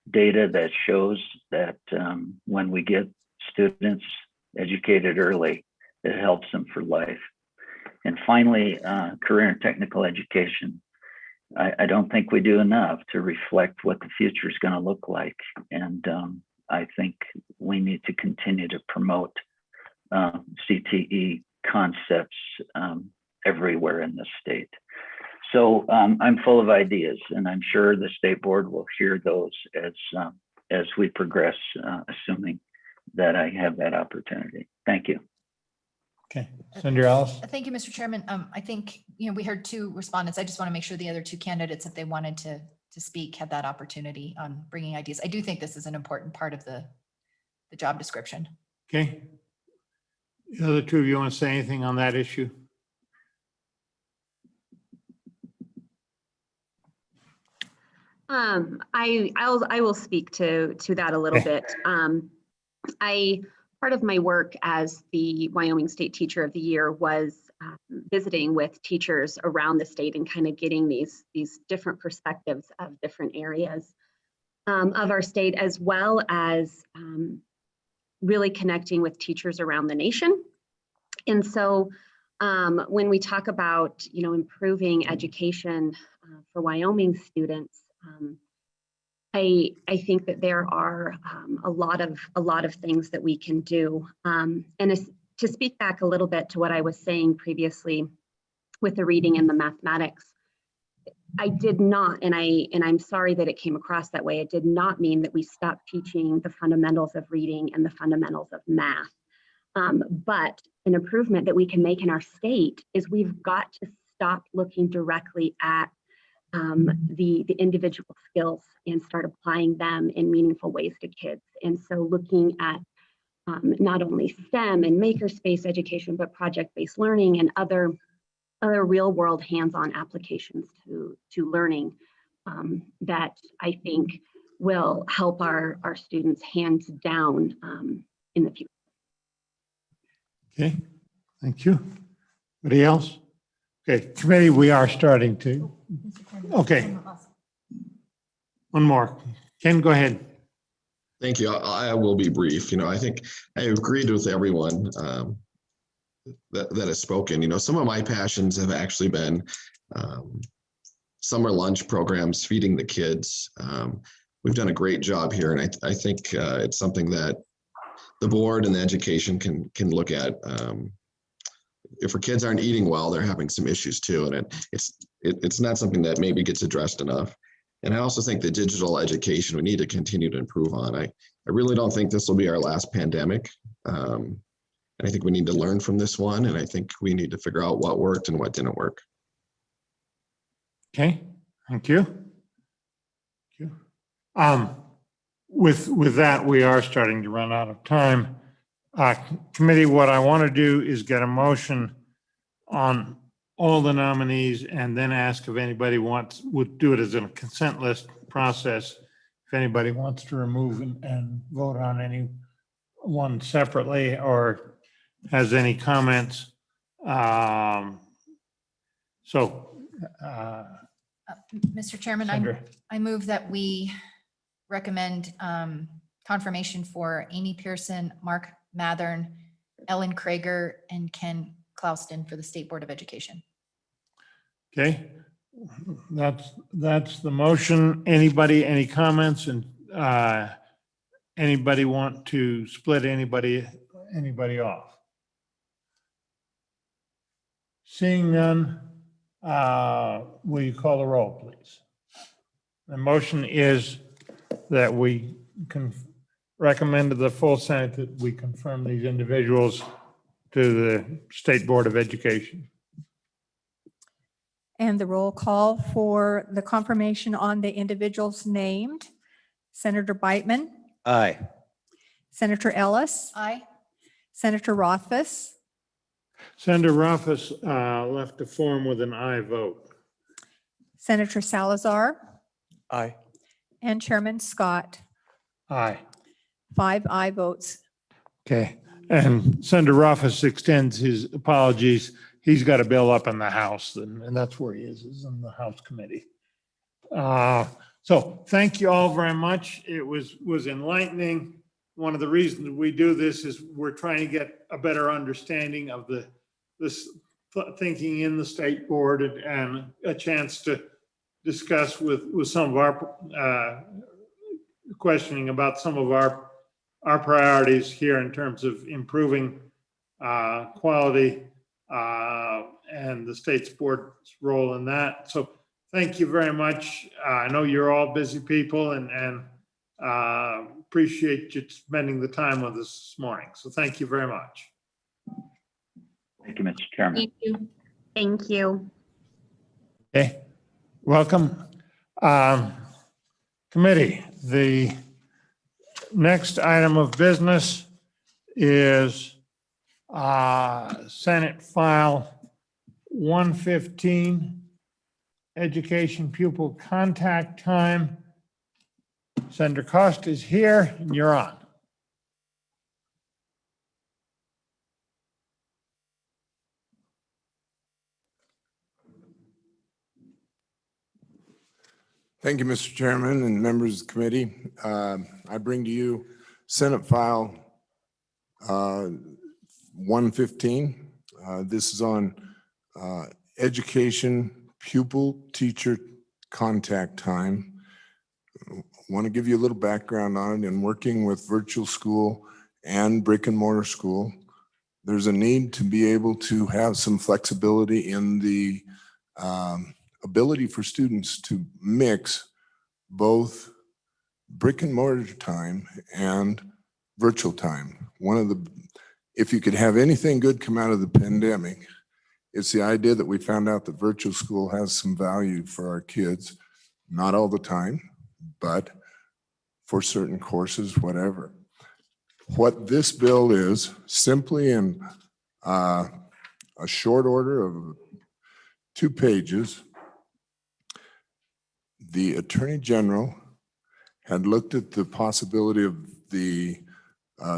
data that shows that when we get students educated early, it helps them for life. And finally, career and technical education. I don't think we do enough to reflect what the future is going to look like. And I think we need to continue to promote CTE concepts everywhere in the state. So I'm full of ideas, and I'm sure the state board will hear those as we progress, assuming that I have that opportunity. Thank you. Okay, Senator Ellis. Thank you, Mr. Chairman. I think, we heard two respondents. I just want to make sure the other two candidates, if they wanted to speak, had that opportunity on bringing ideas. I do think this is an important part of the job description. Okay. The other two of you want to say anything on that issue? I will speak to that a little bit. Part of my work as the Wyoming State Teacher of the Year was visiting with teachers around the state and kind of getting these different perspectives of different areas of our state, as well as really connecting with teachers around the nation. And so when we talk about, improving education for Wyoming students, I think that there are a lot of things that we can do. And to speak back a little bit to what I was saying previously with the reading and the mathematics, I did not, and I'm sorry that it came across that way. It did not mean that we stopped teaching the fundamentals of reading and the fundamentals of math. But an improvement that we can make in our state is we've got to stop looking directly at the individual skills and start applying them in meaningful ways to kids. And so looking at not only STEM and makerspace education, but project-based learning and other real world hands-on applications to learning that I think will help our students hands down in the future. Okay, thank you. Anybody else? Okay, committee, we are starting to. Okay. One more. Ken, go ahead. Thank you. I will be brief. I think I agreed with everyone that has spoken. Some of my passions have actually been summer lunch programs, feeding the kids. We've done a great job here, and I think it's something that the board and the education can look at. If our kids aren't eating well, they're having some issues too, and it's not something that maybe gets addressed enough. And I also think the digital education we need to continue to improve on. I really don't think this will be our last pandemic. And I think we need to learn from this one, and I think we need to figure out what worked and what didn't work. Okay, thank you. Thank you. With that, we are starting to run out of time. Committee, what I want to do is get a motion on all the nominees and then ask if anybody would do it as a consent list process. If anybody wants to remove and vote on any one separately or has any comments. Mr. Chairman, Sandra. I move that we recommend confirmation for Amy Pearson, Mark Mathern, Ellen Craker, and Ken Clouston for the State Board of Education. Okay, that's the motion. Anybody, any comments, and anybody want to split anybody off? Seeing none, will you call the roll, please? The motion is that we can recommend to the full Senate that we confirm these individuals to the State Board of Education. And the roll call for the confirmation on the individuals named: Senator Beitman, Aye. Senator Ellis, Aye. Senator Rothfuss, Senator Rothfuss left the form with an aye vote. Senator Salazar, Aye. and Chairman Scott. Aye. 5 aye votes. Okay, And Senator Ruffus extends his apologies. He's got a bill up in the House, and that's where he is in the House committee. So thank you all very much. It was enlightening. One of the reasons we do this is we're trying to get a better understanding of this thinking in the state board and a chance to discuss with some of our questioning about some of our priorities here in terms of improving quality and the state's board's role in that. So thank you very much. I know you're all busy people and appreciate you spending the time with us this morning. So thank you very much. Thank you, Mr. Chairman. Thank you. Thank you. Okay, welcome. Committee, the next item of business is Senate File 115, Education Pupil Contact Time. Senator Costa is here, and you're on. Thank you, Mr. Chairman and members of the committee. I bring to you Senate File 115. This is on education pupil teacher contact time. I want to give you a little background on it. In working with virtual school and brick and mortar school, there's a need to be able to have some flexibility in the ability for students to mix both brick and mortar time and virtual time. If you could have anything good come out of the pandemic, it's the idea that we found out that virtual school has some value for our kids, not all the time, but for certain courses, whatever. What this bill is, simply in a short order of 2 pages, the Attorney General had looked at the possibility of the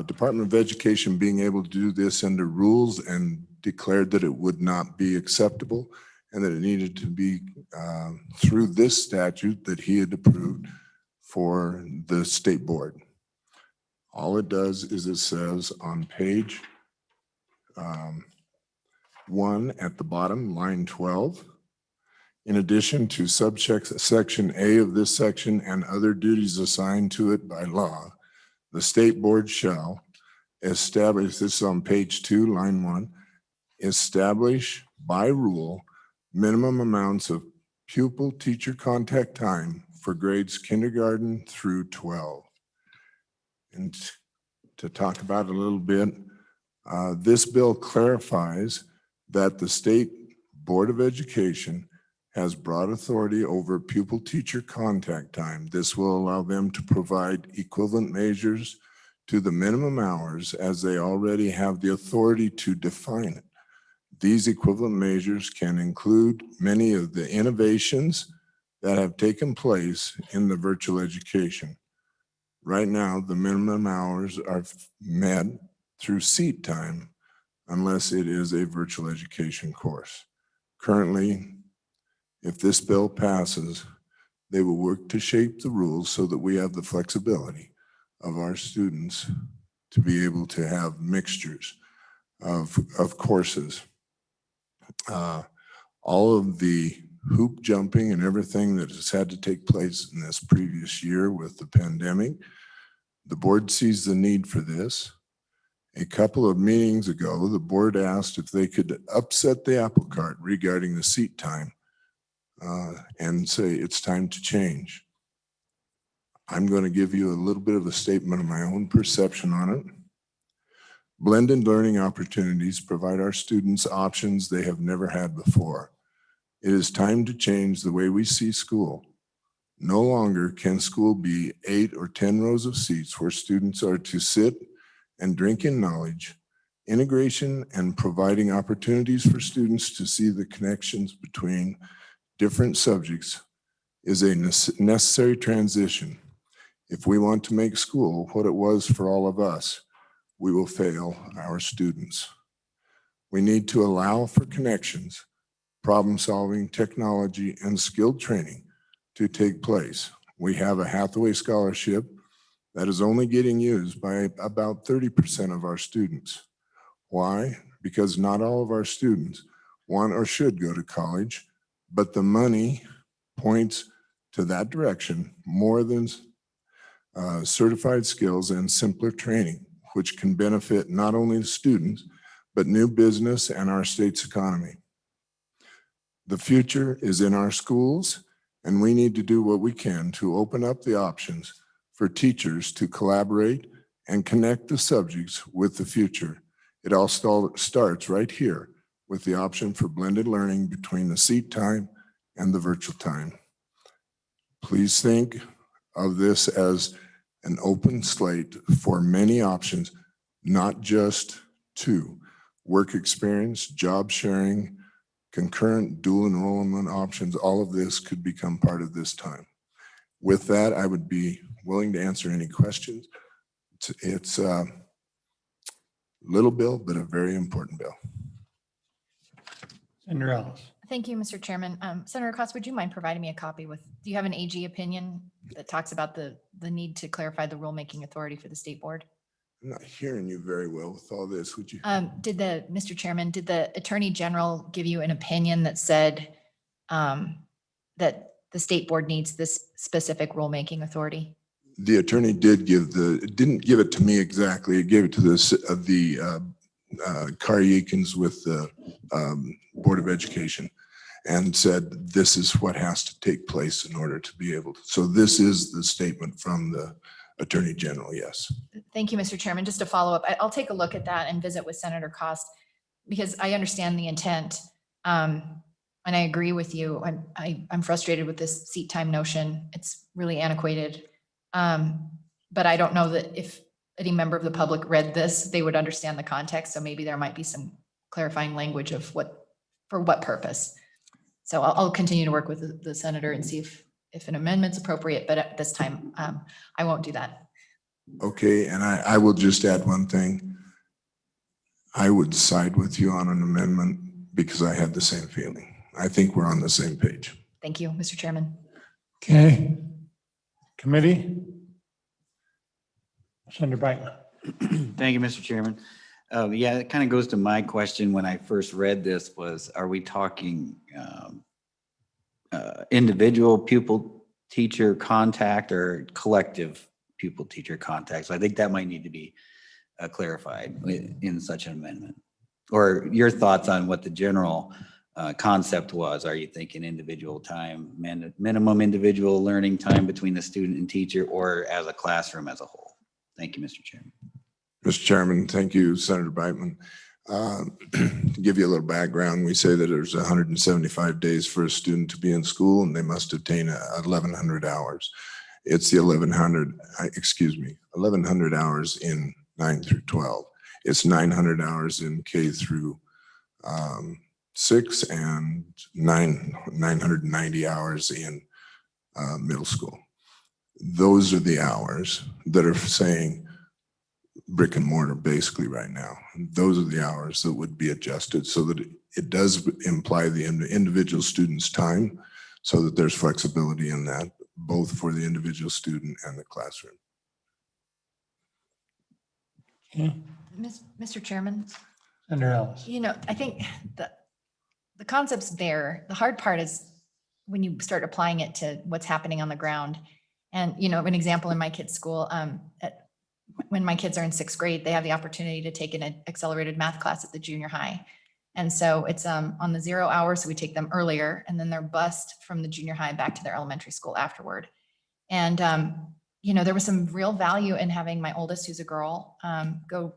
Department of Education being able to do this under rules and declared that it would not be acceptable and that it needed to be through this statute that he had approved for the state board. All it does is it says on page 1 at the bottom, line 12, in addition to section A of this section and other duties assigned to it by law, the state board shall establish, this is on page 2, line 1, establish by rule minimum amounts of pupil teacher contact time for grades kindergarten through 12. And to talk about it a little bit, this bill clarifies that the State Board of Education has broad authority over pupil teacher contact time. This will allow them to provide equivalent measures to the minimum hours as they already have the authority to define it. These equivalent measures can include many of the innovations that have taken place in the virtual education. Right now, the minimum hours are met through seat time unless it is a virtual education course. Currently, if this bill passes, they will work to shape the rules so that we have the flexibility of our students to be able to have mixtures of courses. All of the hoop jumping and everything that has had to take place in this previous year with the pandemic, the board sees the need for this. A couple of meetings ago, the board asked if they could upset the apple cart regarding the seat time and say it's time to change. I'm going to give you a little bit of a statement of my own perception on it. Blended learning opportunities provide our students options they have never had before. It is time to change the way we see school. No longer can school be 8 or 10 rows of seats where students are to sit and drink in knowledge. Integration and providing opportunities for students to see the connections between different subjects is a necessary transition if we want to make school what it was for all of us, we will fail our students. We need to allow for connections, problem-solving, technology, and skilled training to take place. We have a Hathaway Scholarship that is only getting used by about 30% of our students. Why? Because not all of our students want or should go to college, but the money points to that direction more than certified skills and simpler training, which can benefit not only the students, but new business and our state's economy. The future is in our schools, and we need to do what we can to open up the options for teachers to collaborate and connect the subjects with the future. It all starts right here with the option for blended learning between the seat time and the virtual time. Please think of this as an open slate for many options, not just two: work experience, job sharing, concurrent dual enrollment options. All of this could become part of this time. With that, I would be willing to answer any questions. It's a little bill, but a very important bill. Senator Ellis. Thank you, Mr. Chairman. Senator Cost, would you mind providing me a copy do you have an AG opinion that talks about the need to clarify the rulemaking authority for the state board? I'm not hearing you very well with all this. Would you? Mr. Chairman, did the Attorney General give you an opinion that said that the state board needs this specific rulemaking authority? The attorney didn't give it to me exactly. It gave it to the Karyakins with the Board of Education and said, this is what has to take place in order to be able to. So this is the statement from the Attorney General, yes. Thank you, Mr. Chairman. Just to follow up, I'll take a look at that and visit with Senator Cost because I understand the intent. And I agree with you. I'm frustrated with this seat time notion. It's really antiquated. But I don't know that if any member of the public read this, they would understand the context. So maybe there might be some clarifying language of for what purpose. So I'll continue to work with the senator and see if an amendment's appropriate, but at this time, I won't do that. Okay, and I will just add one thing. I would side with you on an amendment because I had the same feeling. I think we're on the same page. Thank you, Mr. Chairman. Okay. Committee? Senator Brightman. Thank you, Mr. Chairman. Yeah, it kind of goes to my question when I first read this was, are we talking individual pupil teacher contact or collective pupil teacher contact? So I think that might need to be clarified in such an amendment. Or your thoughts on what the general concept was. Are you thinking individual time, minimum individual learning time between the student and teacher, or as a classroom as a whole? Thank you, Mr. Chairman. Mr. Chairman, thank you, Senator Brightman. To give you a little background, we say that there's 175 days for a student to be in school and they must attain 1,100 hours. It's the 1,100 hours in 9 through 12. It's 900 hours in K through 6 and 990 hours in middle school. Those are the hours that are saying brick and mortar basically right now. Those are the hours that would be adjusted so that it does imply the individual student's time so that there's flexibility in that, both for the individual student and the classroom. Okay. Mr. Chairman, Senator Ellis. I think the concept's there. The hard part is when you start applying it to what's happening on the ground. And, an example in my kids' school, when my kids are in 6th grade, they have the opportunity to take an accelerated math class at the junior high. And so it's on the 0 hour, so we take them earlier, and then they're bused from the junior high back to their elementary school afterward. And, there was some real value in having my oldest, who's a girl, go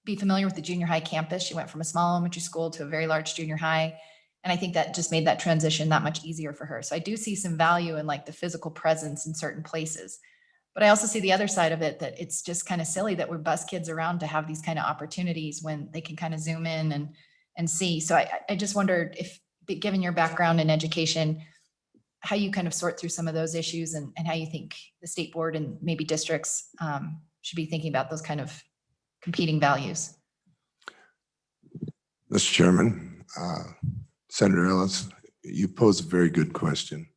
be familiar with the junior high campus. She went from a small elementary school to a very large junior high. And I think that just made that transition that much easier for her. So I do see some value in like the physical presence in certain places. But I also see the other side of it, that it's just kind of silly that we're bus kids around to have these kind of opportunities when they can kind of zoom in and see. So I just wondered if, given your background in education, how you kind of sort through some of those issues and how you think the state board and maybe districts should be thinking about those kind of competing values. Mr. Chairman, Senator Ellis, you pose a very good question.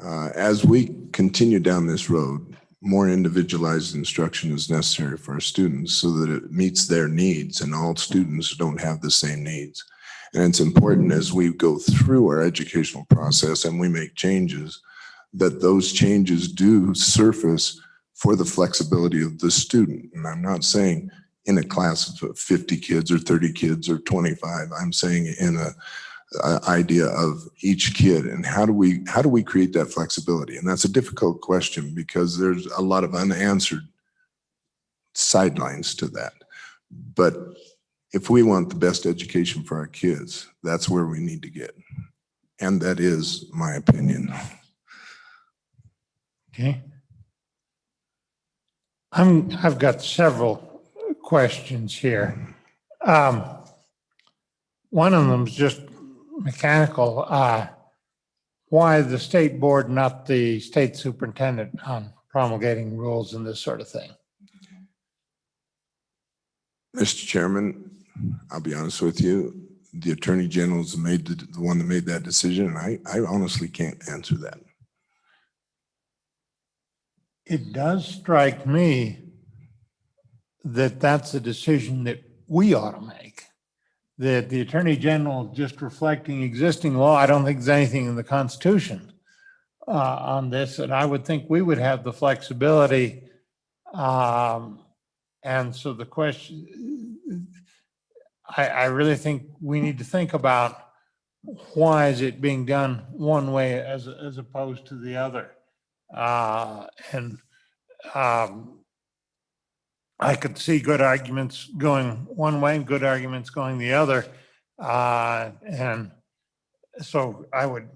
As we continue down this road, more individualized instruction is necessary for our students so that it meets their needs, and all students don't have the same needs. And it's important as we go through our educational process and we make changes, that those changes do surface for the flexibility of the student. And I'm not saying in a class of 50 kids or 30 kids or 25. I'm saying in a idea of each kid, and how do we create that flexibility? And that's a difficult question because there's a lot of unanswered sidelines to that. But if we want the best education for our kids, that's where we need to get. And that is my opinion. Okay. I've got several questions here. One of them is just mechanical. Why the state board, not the state superintendent on promulgating rules and this sort of thing? Mr. Chairman, I'll be honest with you, the Attorney General's made the one that made that decision, and I honestly can't answer that. It does strike me that that's a decision that we ought to make. That the Attorney General just reflecting existing law, I don't think there's anything in the Constitution on this, and I would think we would have the flexibility. And so the question, I really think we need to think about why is it being done one way as opposed to the other. I could see good arguments going one way and good arguments going the other. And so I would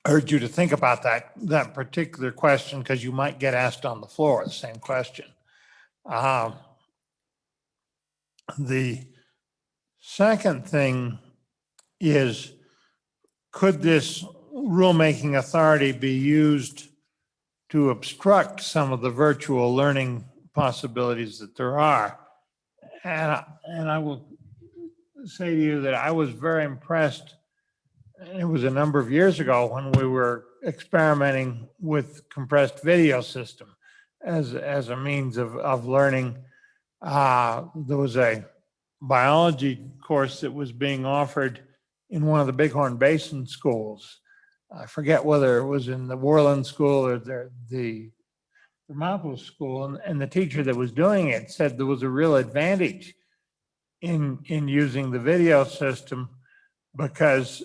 urge you to think about that particular question, because you might get asked on the floor the same question. The second thing is, could this rulemaking authority be used to obstruct some of the virtual learning possibilities that there are? And I will say to you that I was very impressed. It was a number of years ago when we were experimenting with compressed video system as a means of learning. There was a biology course that was being offered in one of the Bighorn Basin schools. I forget whether it was in the Worland School or the Thermopolis School, and the teacher that was doing it said there was a real advantage in using the video system because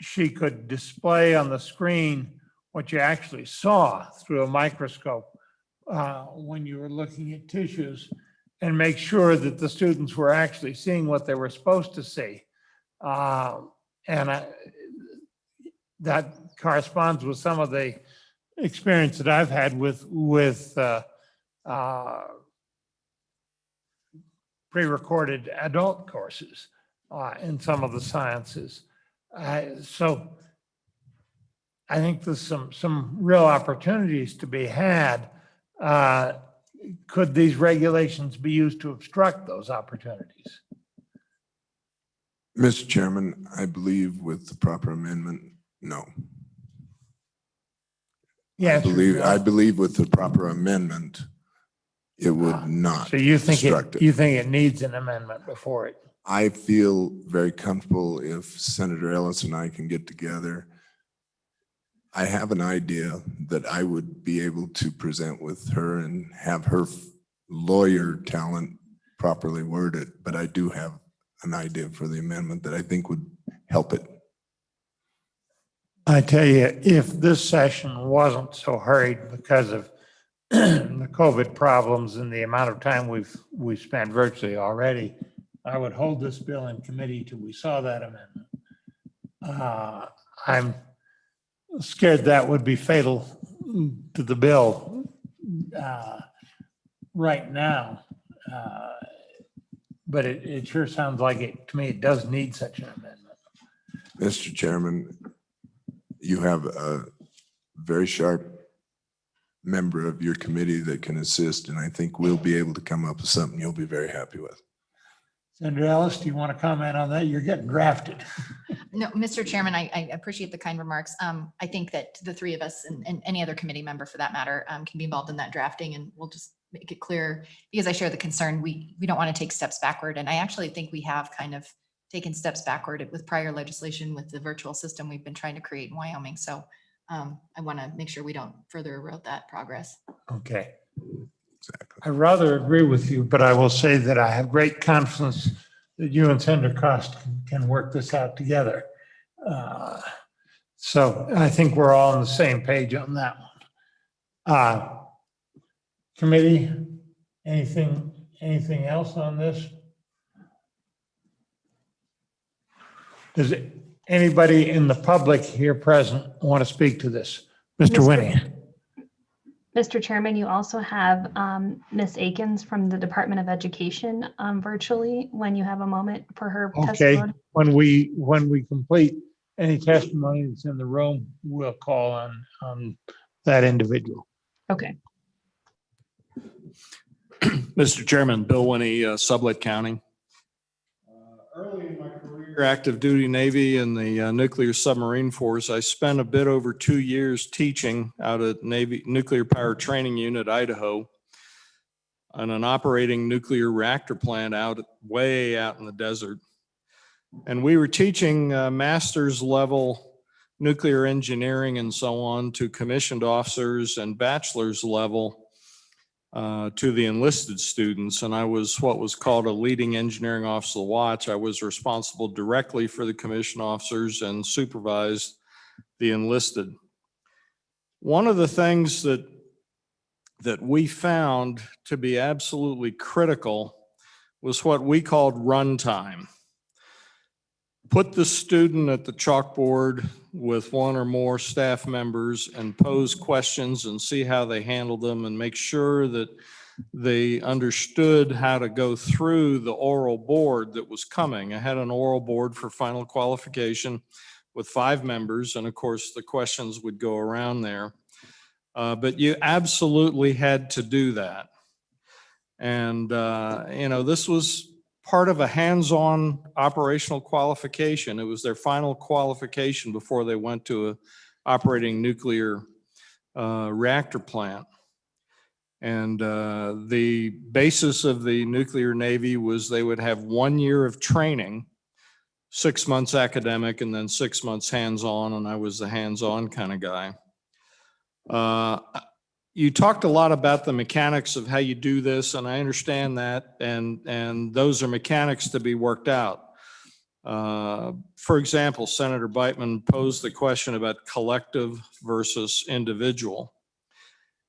she could display on the screen what you actually saw through a microscope when you were looking at tissues, and make sure that the students were actually seeing what they were supposed to see. That corresponds with some of the experience that I've had with pre-recorded adult courses in some of the sciences. So I think there's some real opportunities to be had. Could these regulations be used to obstruct those opportunities? Mr. Chairman, I believe with the proper amendment, no. Yes. I believe with the proper amendment, it would not So you think obstruct it. you think it needs an amendment before it? I feel very comfortable if Senator Ellis and I can get together. I have an idea that I would be able to present with her and have her lawyer talent properly word it, but I do have an idea for the amendment that I think would help it. I tell you, if this session wasn't so hurried because of the COVID problems and the amount of time we've spent virtually already, I would hold this bill in committee till we saw that amendment. I'm scared that would be fatal to the bill right now. But it sure sounds like it, to me, it does need such an amendment. Mr. Chairman, you have a very sharp member of your committee that can assist, and I think we'll be able to come up with something you'll be very happy with. Senator Ellis, do you want to comment on that? You're getting drafted. No, Mr. Chairman, I appreciate the kind remarks. I think that the three of us and any other committee member for that matter can be involved in that drafting, and we'll just make it clear, because I share the concern. We don't want to take steps backward. And I actually think we have kind of taken steps backward with prior legislation with the virtual system we've been trying to create in Wyoming. So I want to make sure we don't further erode that progress. Okay. Exactly. I rather agree with you, but I will say that I have great confidence that you and Senator Cost can work this out together. So I think we're all on the same page on that one. Committee, anything else on this? Does anybody in the public here present want to speak to this? Mr. Winnie. Mr. Chairman, you also have Ms. Akins from the Department of Education virtually when you have a moment for her Okay, testimony. when we complete any testimony that's in the room, we'll call on that individual. Okay. Mr. Chairman, Bill Winnie, Sublette County. Early in my career, active duty Navy and the nuclear submarine force, I spent a bit over 2 years teaching out at Navy Nuclear Power Training Unit, Idaho, on an operating nuclear reactor plant way out in the desert. And we were teaching master's level nuclear engineering and so on to commissioned officers and bachelor's level to the enlisted students. And I was what was called a leading engineering officer watch. I was responsible directly for the commissioned officers and supervised the enlisted. One of the things that we found to be absolutely critical was what we called runtime. Put the student at the chalkboard with one or more staff members and pose questions and see how they handled them, and make sure that they understood how to go through the oral board that was coming. I had an oral board for final qualification with 5 members, and of course the questions would go around there. But you absolutely had to do that. And, this was part of a hands-on operational qualification. It was their final qualification before they went to a operating nuclear reactor plant. And the basis of the nuclear Navy was they would have 1 year of training, 6 months academic, and then 6 months hands-on, and I was the hands-on kind of guy. You talked a lot about the mechanics of how you do this, and I understand that, and those are mechanics to be worked out. For example, Senator Beitman posed the question about collective versus individual.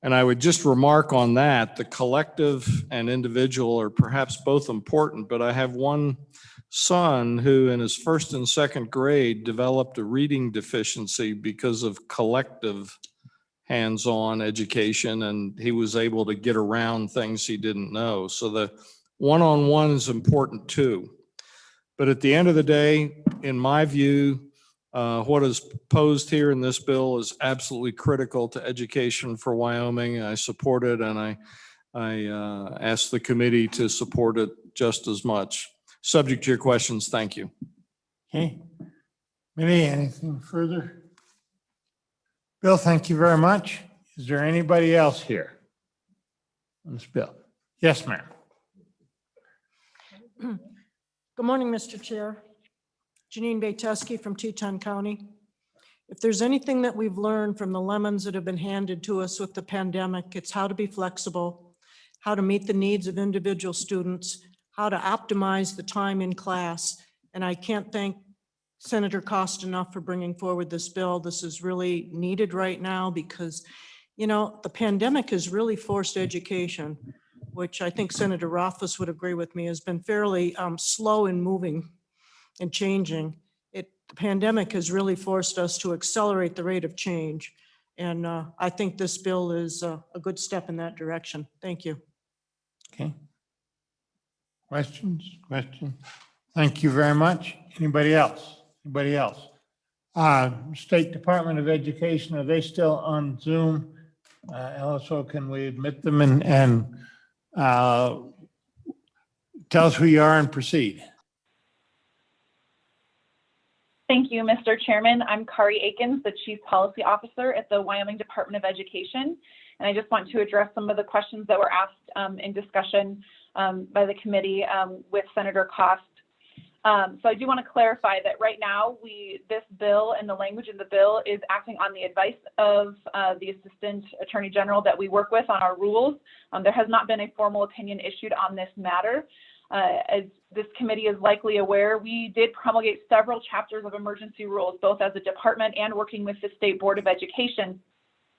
And I would just remark on that, the collective and individual are perhaps both important, but I have one son who in his first and second grade developed a reading deficiency because of collective hands-on education, and he was able to get around things he didn't know. So the one-on-one is important too. But at the end of the day, in my view, what is posed here in this bill is absolutely critical to education for Wyoming. I support it, and I ask the committee to support it just as much. Subject to your questions, thank you. Okay. Minnie, anything further? Bill, thank you very much. Is there anybody else here on this bill? Yes, ma'am. Good morning, Mr. Chair. Janine Bateski from Teton County. If there's anything that we've learned from the lemons that have been handed to us with the pandemic, it's how to be flexible, how to meet the needs of individual students, how to optimize the time in class. And I can't thank Senator Cost enough for bringing forward this bill. This is really needed right now because, the pandemic has really forced education, which I think Senator Rothfuss would agree with me, has been fairly slow in moving and changing. The pandemic has really forced us to accelerate the rate of change. And I think this bill is a good step in that direction. Thank you. Okay. Questions? Thank you very much. Anybody else? Anybody else? State Department of Education, are they still on Zoom? LSO, can we admit them and tell us who you are and proceed? Thank you, Mr. Chairman. I'm Kari Akins, the Chief Policy Officer at the Wyoming Department of Education. And I just want to address some of the questions that were asked in discussion by the committee with Senator Cost. So I do want to clarify that right now, this bill and the language in the bill is acting on the advice of the Assistant Attorney General that we work with on our rules. There has not been a formal opinion issued on this matter. As this committee is likely aware, we did promulgate several chapters of emergency rules, both as a department and working with the State Board of Education.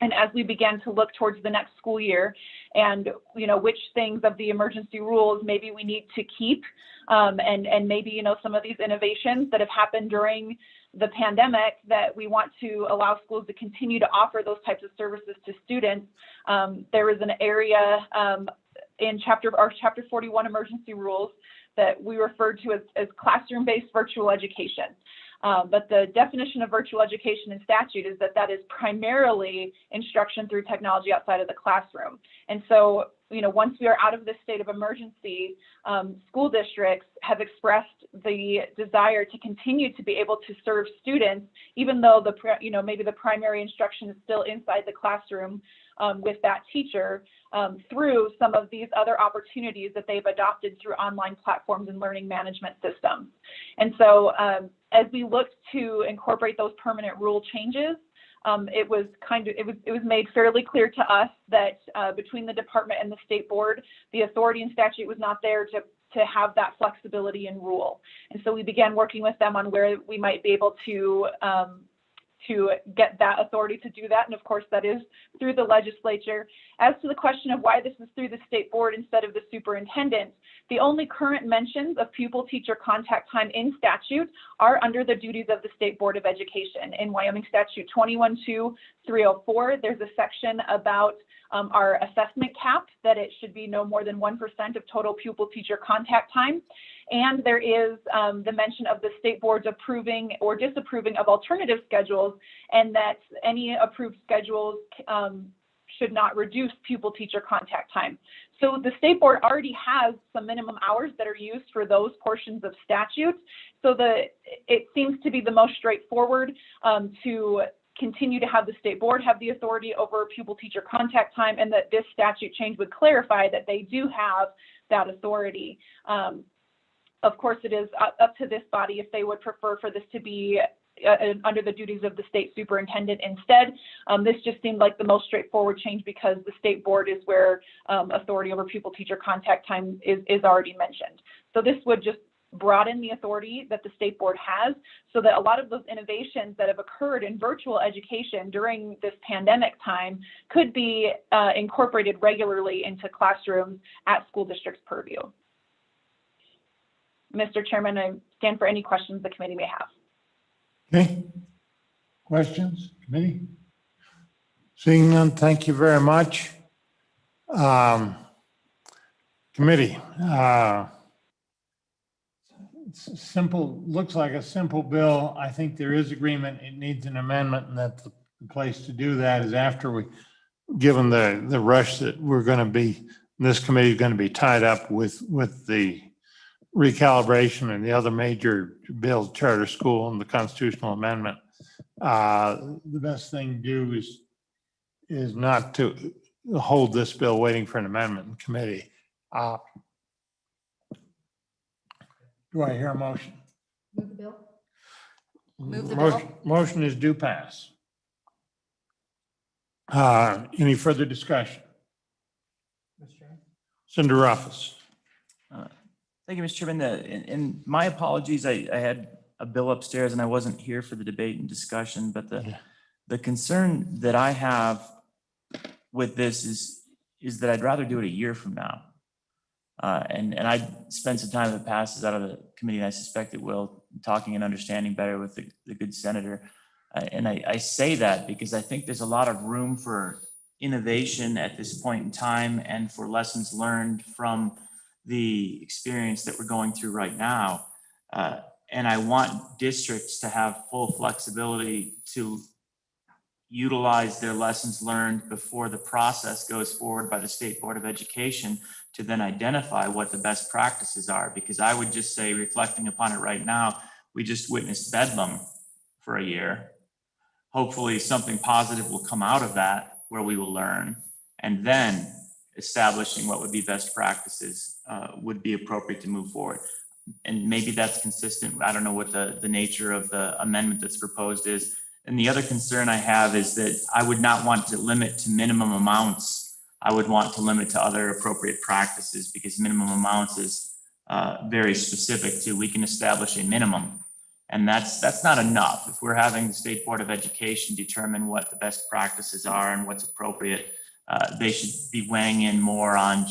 And as we began to look towards the next school year and, which things of the emergency rules maybe we need to keep and maybe, some of these innovations that have happened during the pandemic that we want to allow schools to continue to offer those types of services to students. There is an area in Chapter 41 emergency rules that we referred to as classroom-based virtual education. But the definition of virtual education in statute is that is primarily instruction through technology outside of the classroom. And so, once we are out of this state of emergency, school districts have expressed the desire to continue to be able to serve students, even though maybe the primary instruction is still inside the classroom with that teacher, through some of these other opportunities that they've adopted through online platforms and learning management systems. And so as we looked to incorporate those permanent rule changes, it was made fairly clear to us that between the department and the state board, the authority and statute was not there to have that flexibility in rule. And so we began working with them on where we might be able to get that authority to do that. And of course, that is through the legislature. As to the question of why this is through the state board instead of the superintendent, the only current mentions of pupil-teacher contact time in statute are under the duties of the State Board of Education. In Wyoming Statute 21-2-304, there's a section about our assessment cap, that it should be no more than 1% of total pupil-teacher contact time. And there is the mention of the state boards approving or disapproving of alternative schedules, and that any approved schedules should not reduce pupil-teacher contact time. So the state board already has some minimum hours that are used for those portions of statute. So it seems to be the most straightforward to continue to have the state board have the authority over pupil-teacher contact time, and that this statute change would clarify that they do have that authority. Of course, it is up to this body if they would prefer for this to be under the duties of the state superintendent instead. This just seemed like the most straightforward change because the state board is where authority over pupil-teacher contact time is already mentioned. So this would just broaden the authority that the state board has so that a lot of those innovations that have occurred in virtual education during this pandemic time could be incorporated regularly into classrooms at school districts' purview. Mr. Chairman, I stand for any questions the committee may have. Okay. Questions, committee? Seeing none, thank you very much. Committee, it's simple, looks like a simple bill. I think there is agreement. It needs an amendment, and that the place to do that is after we, given the rush that we're going to be, this committee is going to be tied up with the recalibration and the other major bills, charter school and the constitutional amendment. The best thing to do is not to hold this bill waiting for an amendment in committee. Do I hear a motion? Move the bill. Move the bill. Motion is due pass. Any further discussion? Senator Ruffus. Thank you, Mr. Chairman. And my apologies, I had a bill upstairs and I wasn't here for the debate and discussion, but the concern that I have with this is that I'd rather do it a year from now. And I spent some time if it passes out of the committee, and I suspect it will, talking and understanding better with the good senator. And I say that because I think there's a lot of room for innovation at this point in time and for lessons learned from the experience that we're going through right now. And I want districts to have full flexibility to utilize their lessons learned before the process goes forward by the State Board of Education to then identify what the best practices are. Because I would just say, reflecting upon it right now, we just witnessed bedlam for a year. Hopefully something positive will come out of that where we will learn, and then establishing what would be best practices would be appropriate to move forward. And maybe that's consistent. I don't know what the nature of the amendment that's proposed is. And the other concern I have is that I would not want to limit to minimum amounts. I would want to limit to other appropriate practices, because minimum amounts is very specific to, we can establish a minimum. And that's not enough. If we're having the State Board of Education determine what the best practices are and what's appropriate, they should be weighing in more on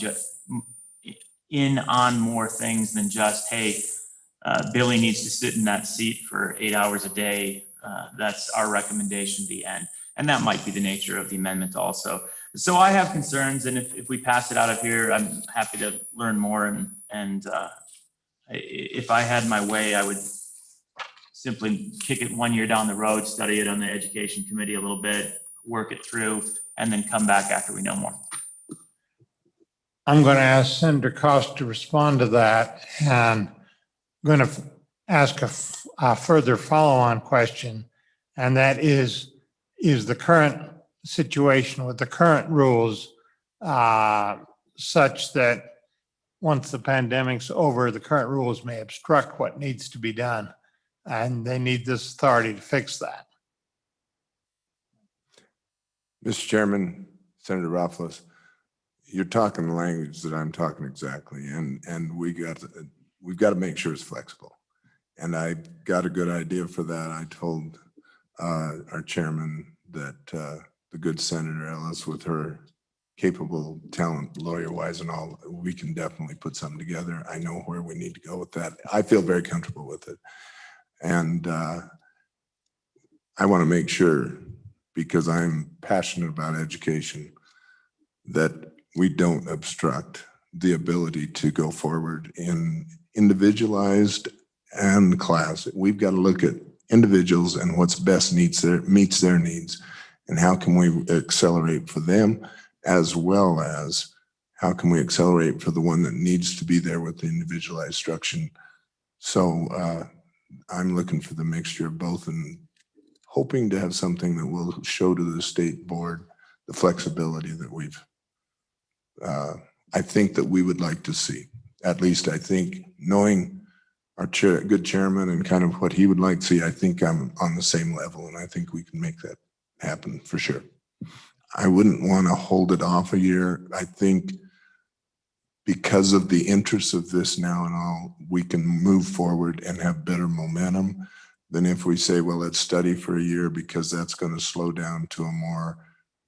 more things than just, hey, Billy needs to sit in that seat for 8 hours a day. That's our recommendation, the end. And that might be the nature of the amendment also. So I have concerns, and if we pass it out of here, I'm happy to learn more. And if I had my way, I would simply kick it 1 year down the road, study it on the Education Committee a little bit, work it through, and then come back after we know more. I'm going to ask Senator Cost to respond to that, and I'm going to ask a further follow-on question, and that is the current situation with the current rules such that once the pandemic's over, the current rules may obstruct what needs to be done, and they need this authority to fix that? Mr. Chairman, Senator Rothfuss, you're talking the language that I'm talking exactly, and we've got to make sure it's flexible. And I got a good idea for that. I told our chairman that the good Senator Ellis, with her capable talent, lawyer-wise and all, we can definitely put something together. I know where we need to go with that. I feel very comfortable with it. And I want to make sure, because I'm passionate about education, that we don't obstruct the ability to go forward in individualized and class. We've got to look at individuals and what's best meets their needs, and how can we accelerate for them, as well as how can we accelerate for the one that needs to be there with the individualized instruction. So I'm looking for the mixture of both, and hoping to have something that will show to the state board the flexibility that I think that we would like to see. At least I think, knowing our good chairman and kind of what he would like to see, I think I'm on the same level, and I think we can make that happen for sure. I wouldn't want to hold it off a year. I think because of the interest of this now and all, we can move forward and have better momentum than if we say, well, let's study for a year, because that's going to slow down to a more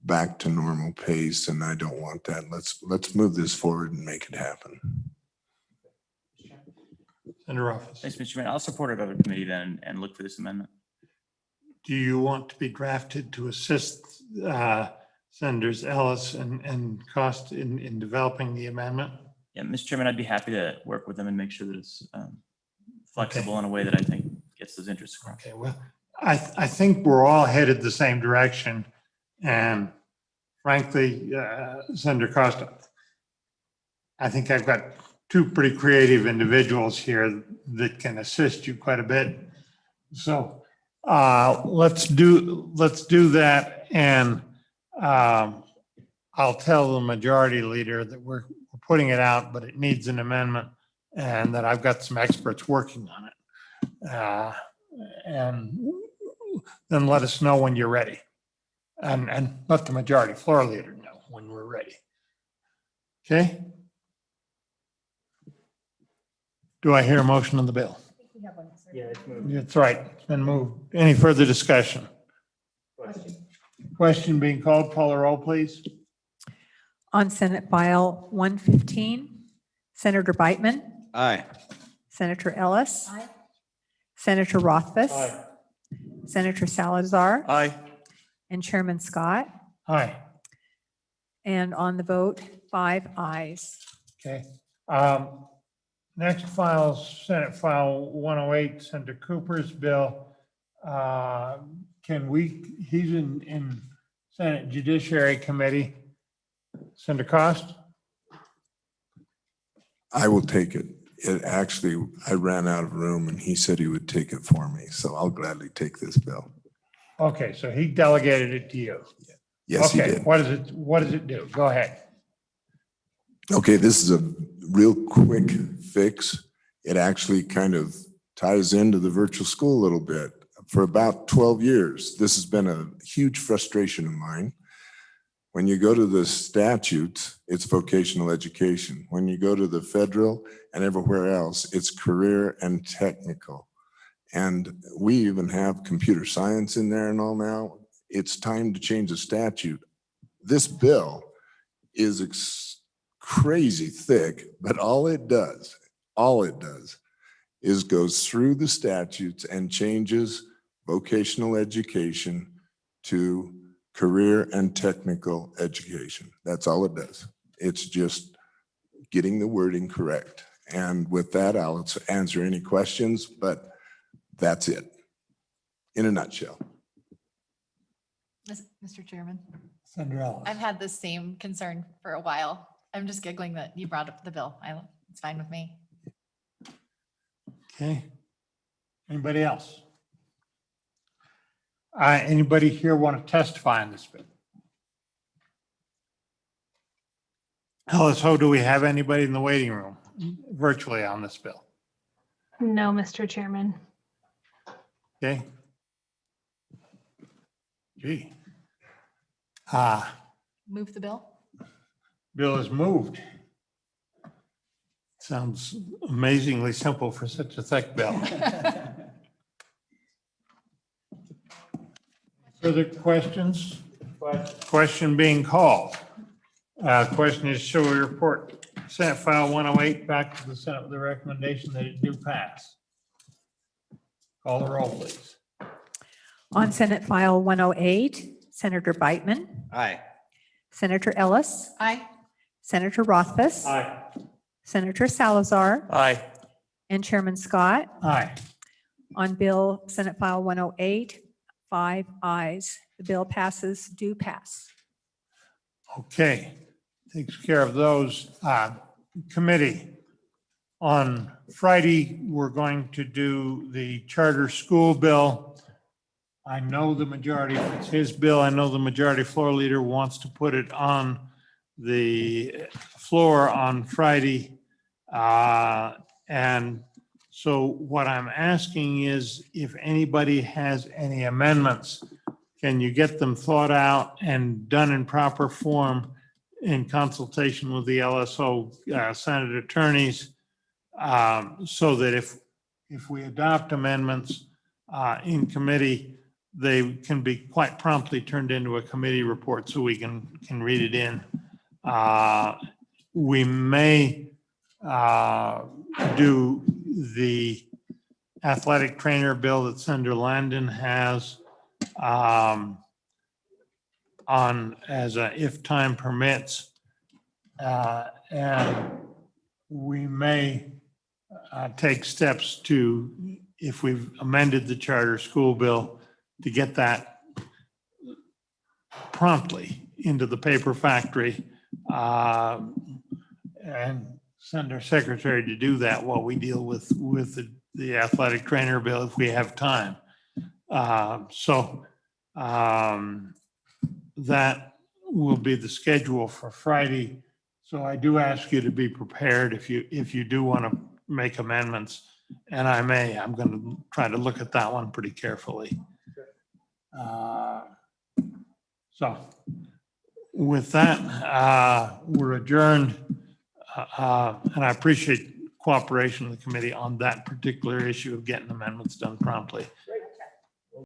back to normal pace, and I don't want that. Let's move this forward and make it happen. Senator Office. Thanks, Mr. Chairman. I'll support it out of committee then and look for this amendment. Do you want to be drafted to assist Senators Ellis and Cost in developing the amendment? Yeah, Mr. Chairman, I'd be happy to work with them and make sure that it's flexible in a way that I think gets those interests across. Okay, well, I think we're all headed the same direction, and frankly, Senator Costa, I think I've got two pretty creative individuals here that can assist you quite a bit. So let's do that, and I'll tell the majority leader that we're putting it out, but it needs an amendment, and that I've got some experts working on it. And then let us know when you're ready, and let the majority floor leader know when we're ready. Okay? Do I hear a motion on the bill? Yeah, it's moved. That's right. It's been moved. Any further discussion? Question being called. Call the roll, please. On Senate File 115, Senator Beitman, Aye. Senator Ellis, Senator Rothfuss, Senator Salazar, Aye. and Chairman Scott. Aye. And on the vote, 5 ayes. Okay. Next file, Senate File 108, Senator Cooper's bill, he's in Senate Judiciary Committee. Senator Cost? I will take it. It actually, I ran out of room and he said he would take it for me. So I'll gladly take this bill. Okay, so he delegated it to you. Yes, he Okay, did. what does it do? Go ahead. Okay, this is a real quick fix. It actually kind of ties into the virtual school a little bit. For about 12 years, this has been a huge frustration of mine. When you go to the statutes, it's vocational education. When you go to the federal and everywhere else, it's career and technical. And we even have computer science in there and all now. It's time to change the statute. This bill is crazy thick, but all it does is goes through the statutes and changes vocational education to career and technical education. That's all it does. It's just getting the wording correct. And with that, I'll answer any questions, but that's it in a nutshell. Mr. Chairman, Senator Ellis. I've had the same concern for a while. I'm just giggling that you brought up the bill. It's fine with me. Okay. Anybody else? Anybody here want to testify on this bill? Ellis, do we have anybody in the waiting room virtually on this bill? No, Mr. Chairman. Okay. Gee. Move the bill. Bill is moved. Sounds amazingly simple for such a thick bill. Further questions? Question being called. Question is, shall we report Senate File 108 back to the Senate with the recommendation that it do pass? Call the roll, please. On Senate File 108, Senator Beitman, Aye. Senator Ellis, Aye. Senator Rothfuss, Aye. Senator Salazar, Aye. and Chairman Scott. Aye. On Bill Senate File 108, 5 ayes. The bill passes, do pass. Okay, takes care of those. Committee, on Friday, we're going to do the charter school bill. I know the majority, if it's his bill, I know the majority floor leader wants to put it on the floor on Friday. And so what I'm asking is if anybody has any amendments, can you get them thought out and done in proper form in consultation with the LSO Senate attorneys, so that if we adopt amendments in committee, they can be quite promptly turned into a committee report so we can read it in. We may do the athletic trainer bill that Senator Landon has on as a if time permits. And we may take steps to, if we've amended the charter school bill, to get that promptly into the paper factory and send our secretary to do that while we deal with the athletic trainer bill if we have time. That will be the schedule for Friday. So I do ask you to be prepared if you do want to make amendments, and I'm going to try to look at that one pretty carefully. So with that, we're adjourned, and I appreciate cooperation of the committee on that particular issue of getting amendments done promptly.